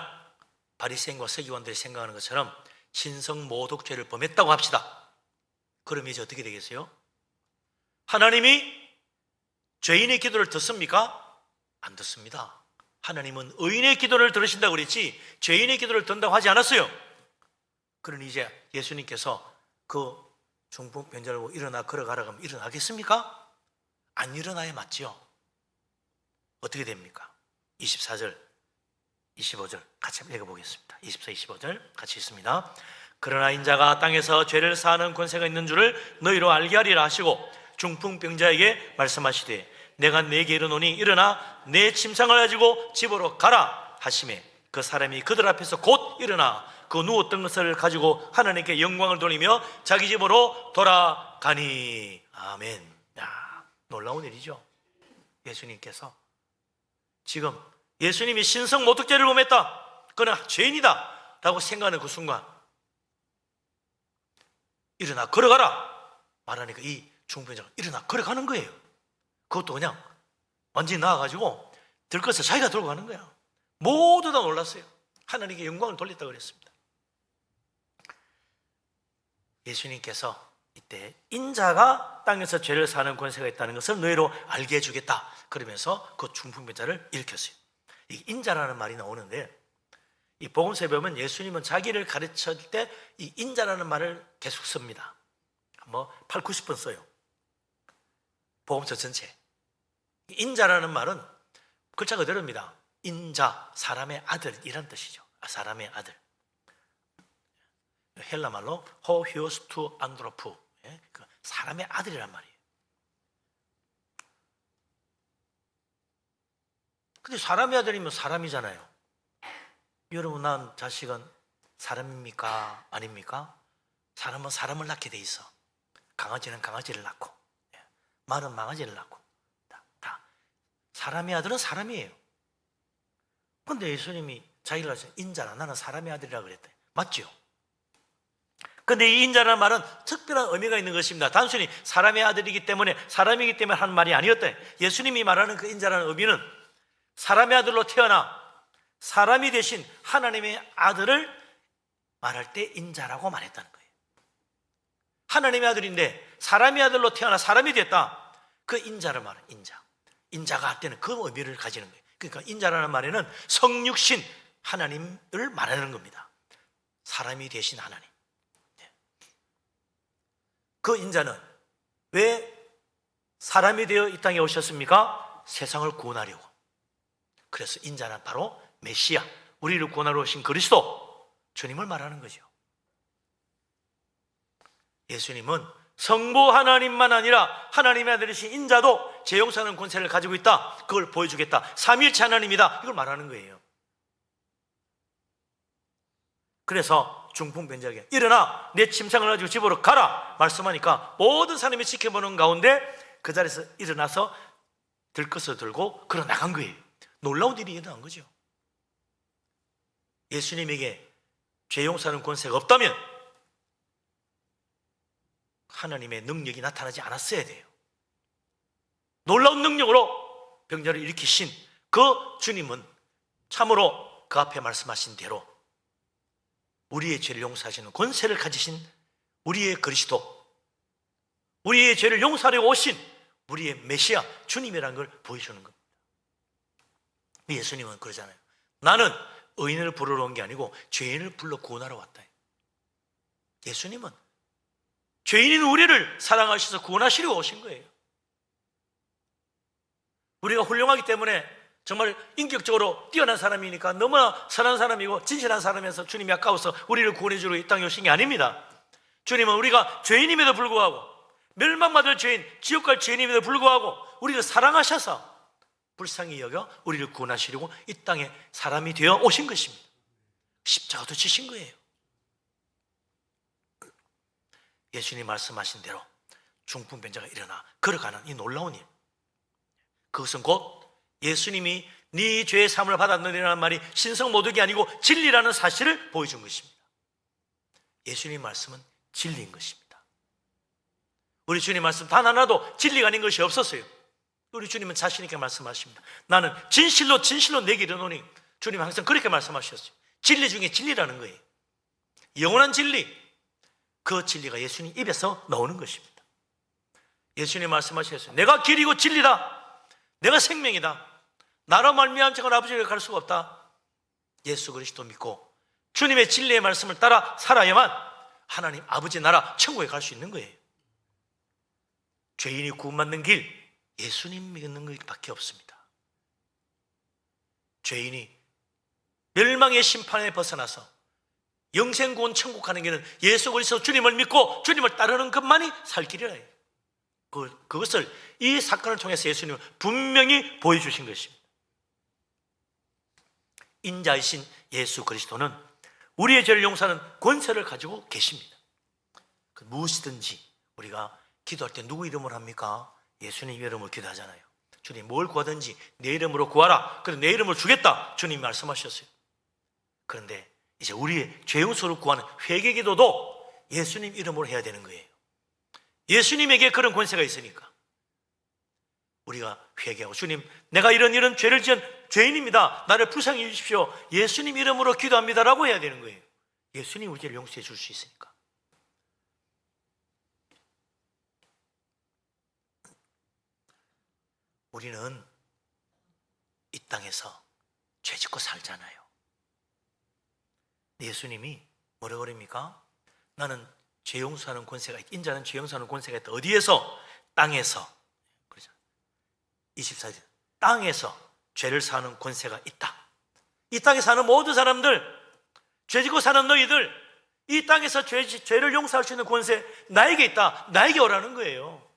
바리새인과 서기관들이 생각하는 것처럼 신성 모독죄를 범했다고 합시다. 그럼 이제 어떻게 되겠어요? 하나님이 죄인의 기도를 듣습니까? 안 듣습니다. 하나님은 의인의 기도를 들으신다고 그랬지 죄인의 기도를 듣는다고 하지 않았어요. 그러니 이제 예수님께서 그 중풍병자를 보고 일어나 걸어가라 하면 일어나겠습니까? 안 일어나야 맞죠. 어떻게 됩니까? 24절 25절 같이 한번 읽어보겠습니다. 24, 25절 같이 읽습니다. 그러나 인자가 땅에서 죄를 사하는 권세가 있는 줄을 너희로 알게 하리라 하시고 중풍병자에게 말씀하시되 내가 네게 이르노니 일어나 내 침상을 가지고 집으로 가라 하시매 그 사람이 그들 앞에서 곧 일어나 그 누웠던 것을 가지고 하나님께 영광을 돌리며 자기 집으로 돌아가니. 아멘. 야, 놀라운 일이죠. 예수님께서 지금 예수님이 신성 모독죄를 범했다, 그러나 죄인이다 라고 생각하는 그 순간 일어나 걸어가라 말하니까 이 중풍병자가 일어나 걸어가는 거예요. 그것도 그냥 완전히 나와가지고 들것을 자기가 들고 가는 거야. 모두 다 놀랐어요. 하나님께 영광을 돌렸다고 그랬습니다. 예수님께서 이때 인자가 땅에서 죄를 사는 권세가 있다는 것을 너희로 알게 해주겠다 그러면서 그 중풍병자를 일으켰어요. 이 인자라는 말이 나오는데 이 복음서에 보면 예수님은 자기를 가르칠 때 이 인자라는 말을 계속 씁니다. 8, 90번 써요. 복음서 전체. 인자라는 말은 글자 그대로입니다. 인자, 사람의 아들이란 뜻이죠. 사람의 아들. 헬라 말로 호히오스투 안드로프, 사람의 아들이란 말이에요. 근데 사람의 아들이면 사람이잖아요. 여러분, 난 자식은 사람입니까? 아닙니까? 사람은 사람을 낳게 돼 있어. 강아지는 강아지를 낳고, 말은 망아지를 낳고, 다 사람의 아들은 사람이에요. 근데 예수님이 자기가 인자라, 나는 사람의 아들이라 그랬대. 맞죠? 근데 이 인자라는 말은 특별한 의미가 있는 것입니다. 단순히 사람의 아들이기 때문에, 사람이기 때문에 하는 말이 아니었대. 예수님이 말하는 그 인자라는 의미는 사람의 아들로 태어나 사람이 되신 하나님의 아들을 말할 때 인자라고 말했다는 거예요. 하나님의 아들인데 사람의 아들로 태어나 사람이 됐다. 그 인자를 말하는 인자. 인자가 할 때는 그 의미를 가지는 거예요. 그러니까 인자라는 말에는 성육신 하나님을 말하는 겁니다. 사람이 되신 하나님. 그 인자는 왜 사람이 되어 이 땅에 오셨습니까? 세상을 구원하려고. 그래서 인자는 바로 메시아, 우리를 구원하러 오신 그리스도, 주님을 말하는 거죠. 예수님은 성부 하나님만 아니라 하나님의 아들이신 인자도 죄 용서하는 권세를 가지고 있다. 그걸 보여주겠다. 삼위일체 하나님이다. 이걸 말하는 거예요. 그래서 중풍병자에게 일어나 내 침상을 가지고 집으로 가라 말씀하니까 모든 사람이 지켜보는 가운데 그 자리에서 일어나서 들것을 들고 걸어 나간 거예요. 놀라운 일이 일어난 거죠. 예수님에게 죄 용서하는 권세가 없다면 하나님의 능력이 나타나지 않았어야 돼요. 놀라운 능력으로 병자를 일으키신 그 주님은 참으로 그 앞에 말씀하신 대로 우리의 죄를 용서하시는 권세를 가지신 우리의 그리스도, 우리의 죄를 용서하려 오신 우리의 메시아 주님이라는 걸 보여주는 겁니다. 예수님은 그러잖아요. 나는 의인을 부르러 온 게 아니고 죄인을 불러 구원하러 왔다. 예수님은 죄인인 우리를 사랑하셔서 구원하시려고 오신 거예요. 우리가 훌륭하기 때문에 정말 인격적으로 뛰어난 사람이니까 너무나 선한 사람이고 진실한 사람에서 주님이 아까워서 우리를 구원해 주러 이 땅에 오신 게 아닙니다. 주님은 우리가 죄인임에도 불구하고 멸망받을 죄인, 지옥 갈 죄인임에도 불구하고 우리를 사랑하셔서 불쌍히 여겨 우리를 구원하시려고 이 땅에 사람이 되어 오신 것입니다. 십자가도 지신 거예요. 예수님 말씀하신 대로 중풍병자가 일어나 걸어가는 이 놀라운 일, 그것은 곧 예수님이 네 죄의 사함을 받았느니라는 말이 신성모독이 아니고 진리라는 사실을 보여준 것입니다. 예수님 말씀은 진리인 것입니다. 우리 주님 말씀 단 하나도 진리가 아닌 것이 없었어요. 우리 주님은 자신 있게 말씀하십니다. 나는 진실로 진실로 내게 이르노니, 주님은 항상 그렇게 말씀하셨어요. 진리 중에 진리라는 거예요. 영원한 진리, 그 진리가 예수님 입에서 나오는 것입니다. 예수님 말씀하셨어요. 내가 길이고 진리다. 내가 생명이다. 나로 말미암아 자가 아버지에게 갈 수가 없다. 예수 그리스도 믿고 주님의 진리의 말씀을 따라 살아야만 하나님 아버지 나라 천국에 갈 수 있는 거예요. 죄인이 구원받는 길, 예수님 믿는 것밖에 없습니다. 죄인이 멸망의 심판에 벗어나서 영생구원 천국 가는 길은 예수 그리스도 주님을 믿고 주님을 따르는 것만이 살 길이라 해요. 그것을 이 사건을 통해서 예수님은 분명히 보여주신 것입니다. 인자이신 예수 그리스도는 우리의 죄를 용서하는 권세를 가지고 계십니다. 무엇이든지 우리가 기도할 때 누구 이름으로 합니까? 예수님 이름으로 기도하잖아요. 주님 뭘 구하든지 내 이름으로 구하라. 그래서 내 이름을 주겠다. 주님 말씀하셨어요. 그런데 이제 우리의 죄 용서를 구하는 회개 기도도 예수님 이름으로 해야 되는 거예요. 예수님에게 그런 권세가 있으니까 우리가 회개하고, 주님 내가 이런 죄를 지은 죄인입니다. 나를 불쌍히 해주십시오. 예수님 이름으로 기도합니다라고 해야 되는 거예요. 예수님 우리 죄를 용서해 줄 수 있으니까. 우리는 이 땅에서 죄 짓고 살잖아요. 예수님이 뭐라 그럽니까? 나는 죄 용서하는 권세가 있다. 인자는 죄 용서하는 권세가 있다. 어디에서? 땅에서. 그렇죠. 24절. 땅에서 죄를 사는 권세가 있다. 이 땅에 사는 모든 사람들, 죄 짓고 사는 너희들, 이 땅에서 죄를 용서할 수 있는 권세 나에게 있다. 나에게 오라는 거예요.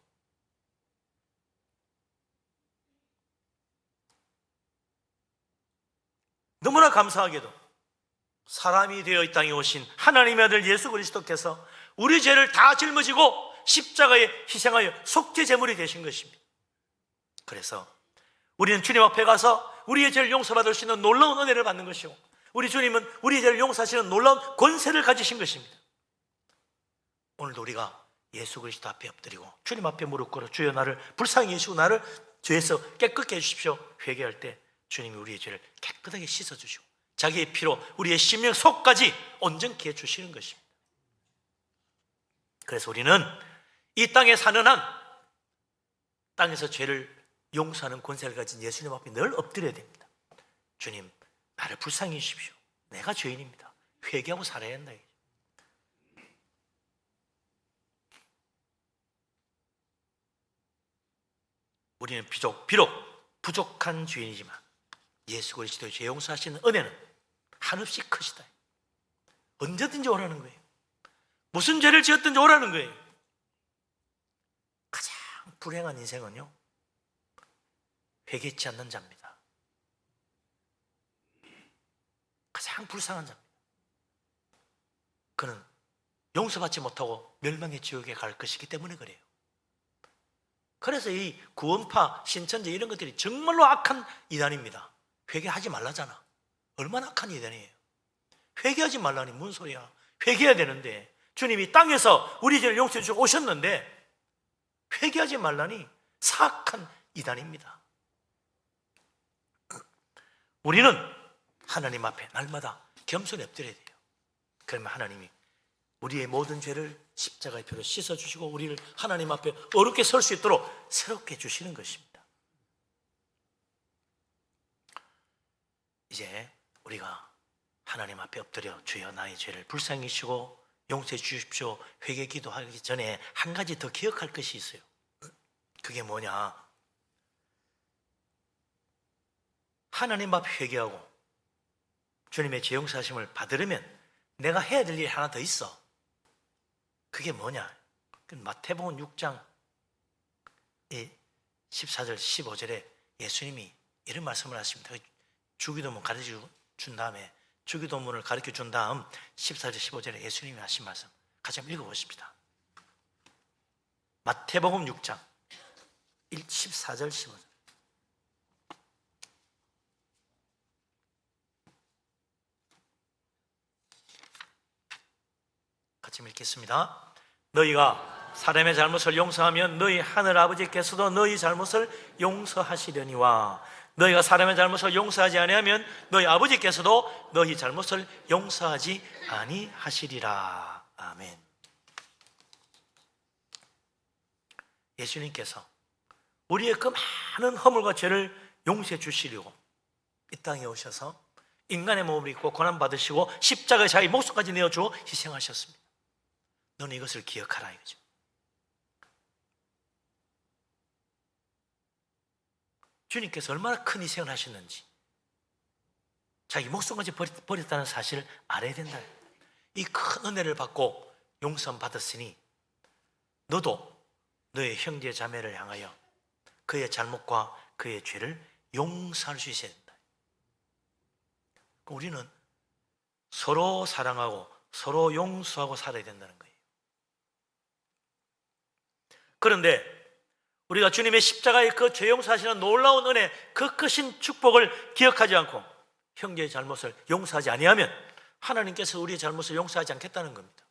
너무나 감사하게도 사람이 되어 이 땅에 오신 하나님의 아들 예수 그리스도께서 우리 죄를 다 짊어지고 십자가에 희생하여 속죄 제물이 되신 것입니다. 그래서 우리는 주님 앞에 가서 우리의 죄를 용서받을 수 있는 놀라운 은혜를 받는 것이고, 우리 주님은 우리 죄를 용서하시는 놀라운 권세를 가지신 것입니다. 오늘도 우리가 예수 그리스도 앞에 엎드리고 주님 앞에 무릎 꿇어 주여 나를 불쌍히 여시고 나를 죄에서 깨끗게 해주십시오 회개할 때 주님이 우리의 죄를 깨끗하게 씻어주시고 자기의 피로 우리의 심령 속까지 온전케 해주시는 것입니다. 그래서 우리는 이 땅에 사는 한 땅에서 죄를 용서하는 권세를 가진 예수님 앞에 늘 엎드려야 됩니다. 주님, 나를 불쌍히 여십시오. 내가 죄인입니다. 회개하고 살아야 한다. 우리는 비록 부족한 죄인이지만 예수 그리스도의 죄 용서하시는 은혜는 한없이 크시다. 언제든지 오라는 거예요. 무슨 죄를 지었든지 오라는 거예요. 가장 불행한 인생은요, 회개치 않는 자입니다. 가장 불쌍한 자입니다. 그는 용서받지 못하고 멸망의 지옥에 갈 것이기 때문에 그래요. 그래서 이 구원파, 신천지 이런 것들이 정말로 악한 이단입니다. 회개하지 말라잖아. 얼마나 악한 이단이에요. 회개하지 말라니 무슨 소리야. 회개해야 되는데 주님이 땅에서 우리 죄를 용서해 주시고 오셨는데 회개하지 말라니 사악한 이단입니다. 우리는 하나님 앞에 날마다 겸손히 엎드려야 돼요. 그러면 하나님이 우리의 모든 죄를 십자가의 피로 씻어주시고 우리를 하나님 앞에 어렵게 설 수 있도록 새롭게 해주시는 것입니다. 이제 우리가 하나님 앞에 엎드려 주여 나의 죄를 불쌍히 여시고 용서해 주십시오 회개 기도하기 전에 한 가지 더 기억할 것이 있어요. 그게 뭐냐? 하나님 앞에 회개하고 주님의 죄 용서하심을 받으려면 내가 해야 될 일이 하나 더 있어. 그게 뭐냐? 마태복음 6장 14절 15절에 예수님이 이런 말씀을 하십니다. 주기도문 가르쳐 준 다음에 주기도문을 가르쳐 준 다음 14절 15절에 예수님이 하신 말씀 같이 한번 읽어보십니다. 마태복음 6장 14절 15절 같이 읽겠습니다. 너희가 사람의 잘못을 용서하면 너희 하늘 아버지께서도 너희 잘못을 용서하시려니와 너희가 사람의 잘못을 용서하지 아니하면 너희 아버지께서도 너희 잘못을 용서하지 아니하시리라. 아멘. 예수님께서 우리의 그 많은 허물과 죄를 용서해 주시려고 이 땅에 오셔서 인간의 몸을 입고 고난받으시고 십자가에 자기 목숨까지 내어주어 희생하셨습니다. 너는 이것을 기억하라 이거죠. 주님께서 얼마나 큰 희생을 하셨는지 자기 목숨까지 버렸다는 사실을 알아야 된다. 이 큰 은혜를 받고 용서 받았으니 너도 너의 형제 자매를 향하여 그의 잘못과 그의 죄를 용서할 수 있어야 된다. 우리는 서로 사랑하고 서로 용서하고 살아야 된다는 거예요. 그런데 우리가 주님의 십자가의 그 죄 용서하시는 놀라운 은혜, 그 크신 축복을 기억하지 않고 형제의 잘못을 용서하지 아니하면 하나님께서 우리의 잘못을 용서하지 않겠다는 겁니다.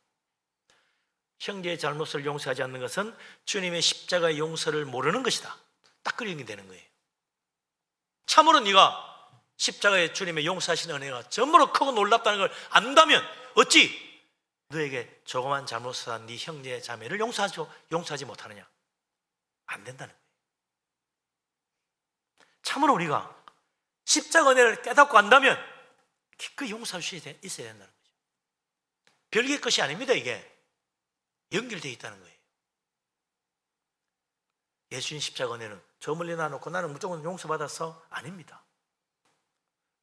형제의 잘못을 용서하지 않는 것은 주님의 십자가의 용서를 모르는 것이다. 딱 그렇게 되는 거예요. 참으로 네가 십자가의 주님의 용서하시는 은혜가 전부로 크고 놀랍다는 걸 안다면 어찌 너에게 조그만 잘못을 한 네 형제 자매를 용서하지 못하느냐? 안 된다는 거예요. 참으로 우리가 십자가 은혜를 깨닫고 안다면 기꺼이 용서할 수 있어야 된다는 거죠. 별개의 것이 아닙니다. 이게 연결되어 있다는 거예요. 예수님 십자가 은혜는 저 멀리 놔놓고 나는 무조건 용서받았어? 아닙니다.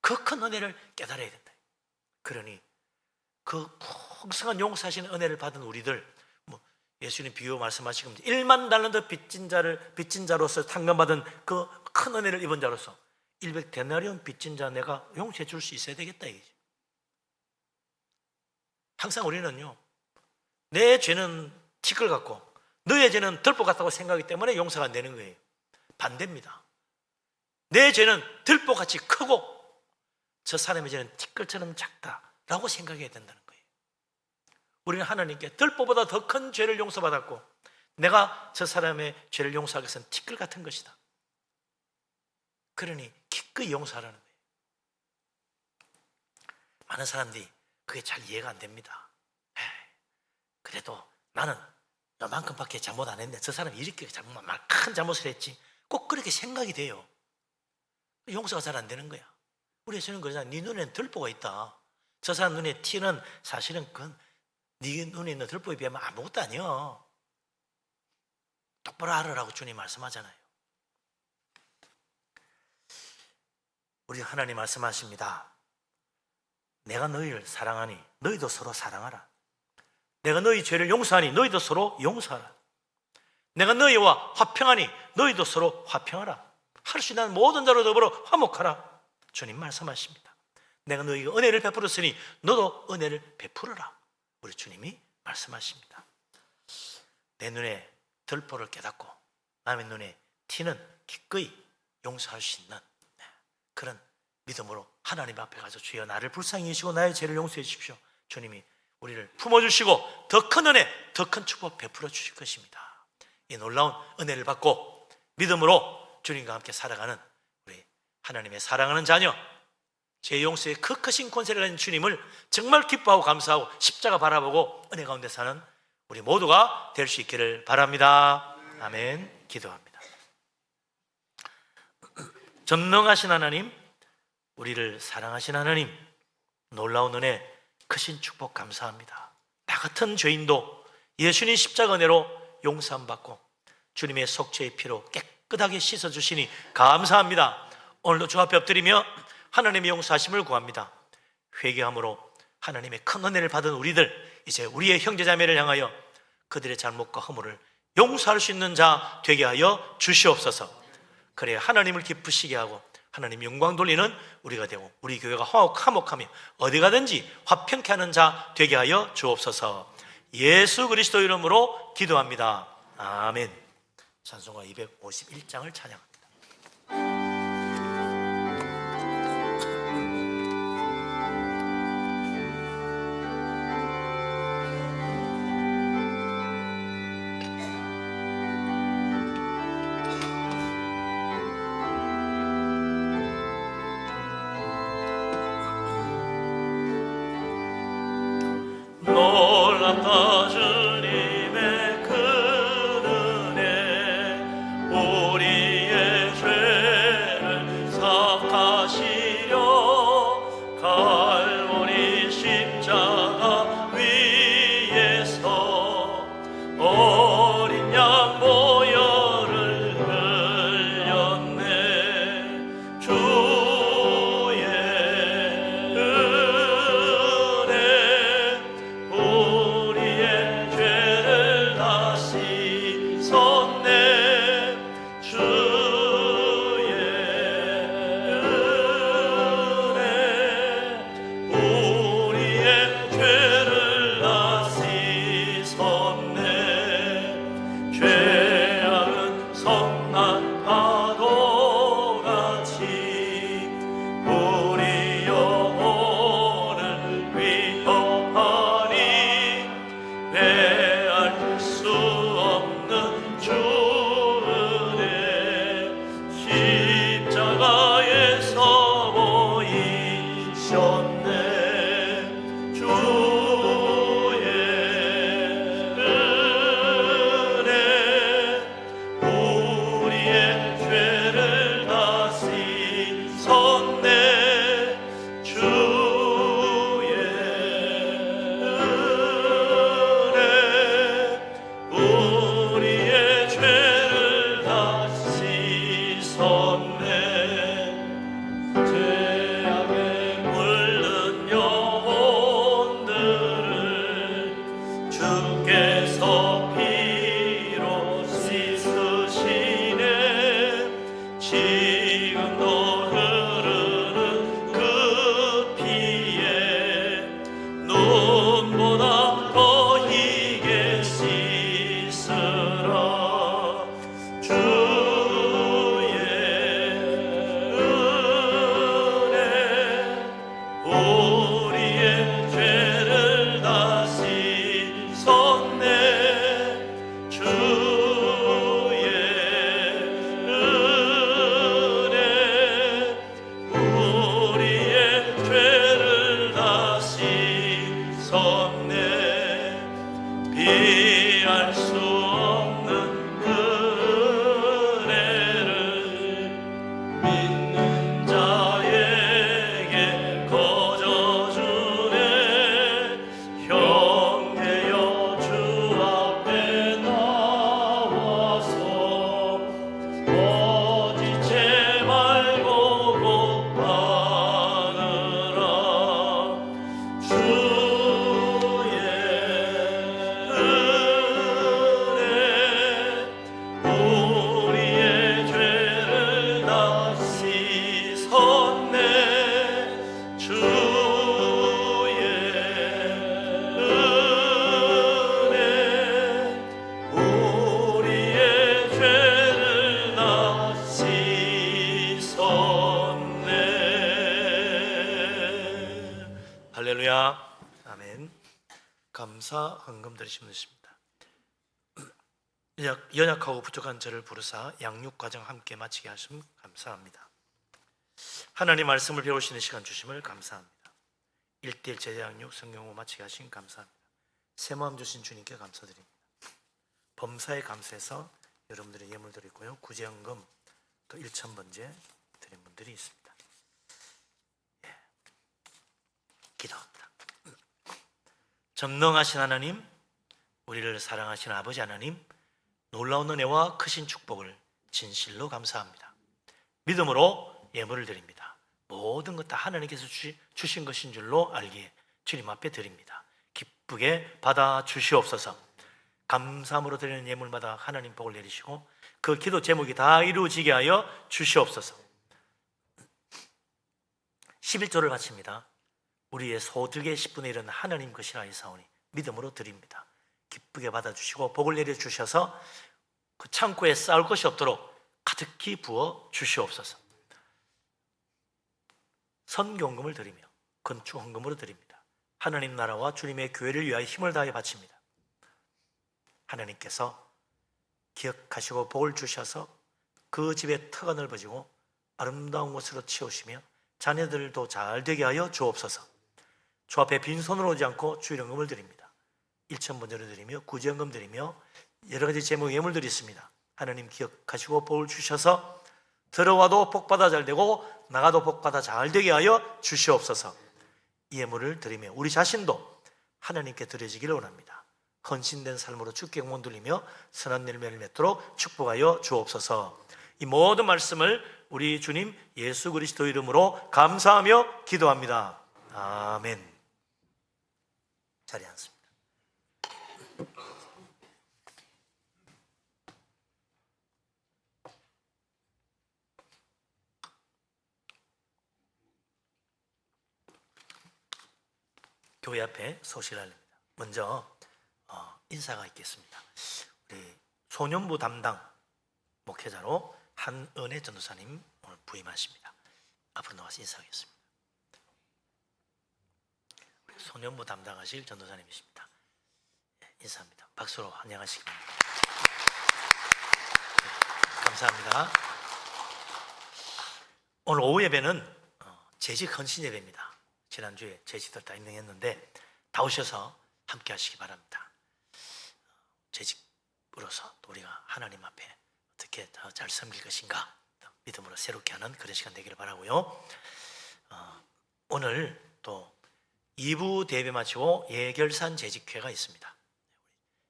그 큰 은혜를 깨달아야 된다. 그러니 그 풍성한 용서하시는 은혜를 받은 우리들, 예수님 비유 말씀하시고 1만 달란트 빚진 자로서 탕감받은 그 큰 은혜를 입은 자로서 100데나리온 빚진 자 내가 용서해 줄 수 있어야 되겠다 이거죠. 항상 우리는요, 내 죄는 티끌 같고 너의 죄는 들보 같다고 생각하기 때문에 용서가 안 되는 거예요. 반대입니다. 내 죄는 들보같이 크고 저 사람의 죄는 티끌처럼 작다라고 생각해야 된다는 거예요. 우리는 하나님께 들보보다 더 큰 죄를 용서받았고 내가 저 사람의 죄를 용서하기 위해서는 티끌 같은 것이다. 그러니 기꺼이 용서하라는 거예요. 많은 사람들이 그게 잘 이해가 안 됩니다. 그래도 나는 요만큼밖에 잘못 안 했네. 저 사람이 이렇게 큰 잘못을 했지. 꼭 그렇게 생각이 돼요. 용서가 잘 안 되는 거야. 우리 예수는 그러잖아. 네 눈에는 들보가 있다. 저 사람 눈에 티는 사실은 그건 네 눈에 있는 들보에 비하면 아무것도 아니야. 똑바로 알으라고 주님 말씀하잖아요. 우리 하나님 말씀하십니다. 내가 너희를 사랑하니 너희도 서로 사랑하라. 내가 너희 죄를 용서하니 너희도 서로 용서하라. 내가 너희와 화평하니 너희도 서로 화평하라. 할 수 있는 모든 자로 더불어 화목하라. 주님 말씀하십니다. 내가 너희에게 은혜를 베풀었으니 너도 은혜를 베풀어라. 우리 주님이 말씀하십니다. 내 눈에 들보를 깨닫고 남의 눈에 티는 기꺼이 용서할 수 있는 그런 믿음으로 하나님 앞에 가서 주여 나를 불쌍히 여기시고 나의 죄를 용서해 주십시오. 주님이 우리를 품어주시고 더 큰 은혜, 더 큰 축복 베풀어 주실 것입니다. 이 놀라운 은혜를 받고 믿음으로 주님과 함께 살아가는 우리 하나님의 사랑하는 자녀, 죄 용서의 그 크신 권세를 가진 주님을 정말 기뻐하고 감사하고 십자가 바라보고 은혜 가운데 사는 우리 모두가 될 수 있기를 바랍니다. 아멘. 기도합니다. 전능하신 하나님, 우리를 사랑하신 하나님, 놀라운 은혜, 크신 축복 감사합니다. 나 같은 죄인도 예수님 십자가 은혜로 용서함 받고 주님의 속죄의 피로 깨끗하게 씻어주시니 감사합니다. 오늘도 주 앞에 엎드리며 하나님의 용서하심을 구합니다. 회개함으로 하나님의 큰 은혜를 받은 우리들, 이제 우리의 형제자매를 향하여 그들의 잘못과 허물을 용서할 수 있는 자 되게 하여 주시옵소서. 그래야 하나님을 기쁘시게 하고 하나님 영광 돌리는 우리가 되고 우리 교회가 화목하며 어디 가든지 화평케 하는 자 되게 하여 주옵소서. 예수 그리스도 이름으로 기도합니다. 아멘. 찬송가 251장을 찬양합니다. 놀랍다 주님의 그 은혜, 우리의 죄를 삭하시려 갈보리 십자가 위에서 어린 양 보혈을 흘렸네. 주의 은혜 우리의 죄를 다 씻었네. 주의 은혜 우리의 죄를 다 씻었네. 죄악은 성난 파도같이 우리 영혼을 위협하니 배알 수 없는 주 은혜 십자가에서 보이셨네. 주의 은혜 우리의 죄 감사 헌금 드리시면 되십니다. 연약하고 부족한 저를 부르사 양육 과정 함께 마치게 하시면 감사합니다. 하나님 말씀을 배우시는 시간 주심을 감사합니다. 1:1 제자 양육 성경을 마치게 하신 감사합니다. 새 마음 주신 주님께 감사드립니다. 범사에 감사해서 여러분들의 예물 드리고요, 구제헌금 또 1,000번째 드린 분들이 있습니다. 예. 기도합니다. 전능하신 하나님, 우리를 사랑하신 아버지 하나님, 놀라운 은혜와 크신 축복을 진실로 감사합니다. 믿음으로 예물을 드립니다. 모든 것 다 하나님께서 주신 것인 줄로 알기에 주님 앞에 드립니다. 기쁘게 받아 주시옵소서. 감사함으로 드리는 예물마다 하나님 복을 내리시고 그 기도 제목이 다 이루어지게 하여 주시옵소서. 11조를 바칩니다. 우리의 소득의 10분의 1은 하나님 것이라 하사오니 믿음으로 드립니다. 기쁘게 받아주시고 복을 내려주셔서 그 창고에 쌓을 것이 없도록 가득히 부어 주시옵소서. 선교헌금을 드리며 건축헌금으로 드립니다. 하나님 나라와 주님의 교회를 위하여 힘을 다해 바칩니다. 하나님께서 기억하시고 복을 주셔서 그 집의 터가 넓어지고 아름다운 곳으로 치우시며 자녀들도 잘 되게 하여 주옵소서. 주 앞에 빈손으로 오지 않고 주일헌금을 드립니다. 1,000번째로 드리며 구제헌금 드리며 여러 가지 제목 예물들이 있습니다. 하나님 기억하시고 복을 주셔서 들어와도 복받아 잘 되고 나가도 복받아 잘 되게 하여 주시옵소서. 이 예물을 드리며 우리 자신도 하나님께 드려지기를 원합니다. 헌신된 삶으로 주께 영광 돌리며 선한 열매를 맺도록 축복하여 주옵소서. 이 모든 말씀을 우리 주님 예수 그리스도 이름으로 감사하며 기도합니다. 아멘. 자리에 앉습니다. 교회 앞에 소식을 알립니다. 먼저 인사가 있겠습니다. 우리 소년부 담당 목회자로 한은혜 전도사님 오늘 부임하십니다. 앞으로 나와서 인사하겠습니다. 소년부 담당하실 전도사님이십니다. 인사합니다. 박수로 안녕하시기 바랍니다. 감사합니다. 오늘 오후 예배는 재직 헌신 예배입니다. 지난주에 재직들 다 임명했는데 다 오셔서 함께 하시기 바랍니다. 재직으로서 또 우리가 하나님 앞에 어떻게 더 잘 섬길 것인가 믿음으로 새롭게 하는 그런 시간 되기를 바라고요. 오늘 또 2부 대회 마치고 예결산 재직회가 있습니다.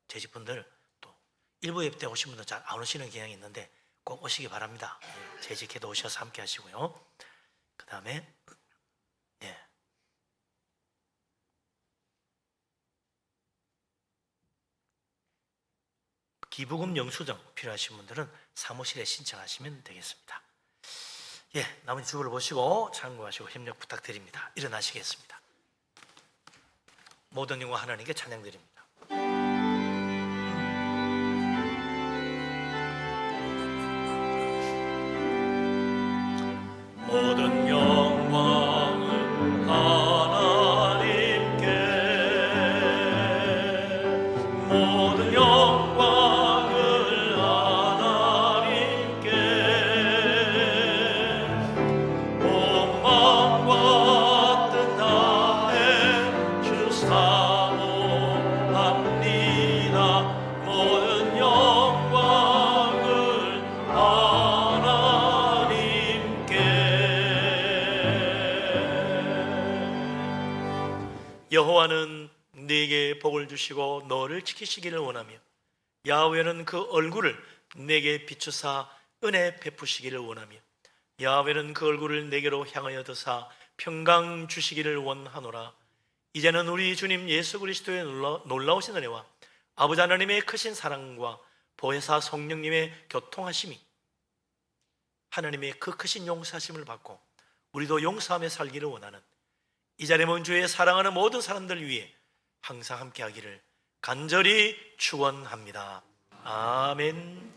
재직분들 또 1부 예배 때 오신 분들 잘 안 오시는 경향이 있는데 꼭 오시기 바랍니다. 재직회도 오셔서 함께 하시고요. 그 다음에 기부금 영수증 필요하신 분들은 사무실에 신청하시면 되겠습니다. 나머지 주부를 보시고 참고하시고 협력 부탁드립니다. 일어나시겠습니다. 모든 영광 하나님께 찬양드립니다. 모든 영광을 하나님께, 모든 영광을 하나님께, 온 마음과 뜻 다해 주 사모합니다. 모든 영광을 여호와는 네게 복을 주시고 너를 지키시기를 원하며 야훼는 그 얼굴을 네게 비추사 은혜 베푸시기를 원하며 야훼는 그 얼굴을 네게로 향하여 드사 평강 주시기를 원하노라. 이제는 우리 주님 예수 그리스도의 놀라우신 은혜와 아버지 하나님의 크신 사랑과 보혜사 성령님의 교통하심이 하나님의 그 크신 용서하심을 받고 우리도 용서하며 살기를 원하는 이 자리에 모인 주의 사랑하는 모든 사람들 위해 항상 함께 하기를 간절히 축원합니다. 아멘.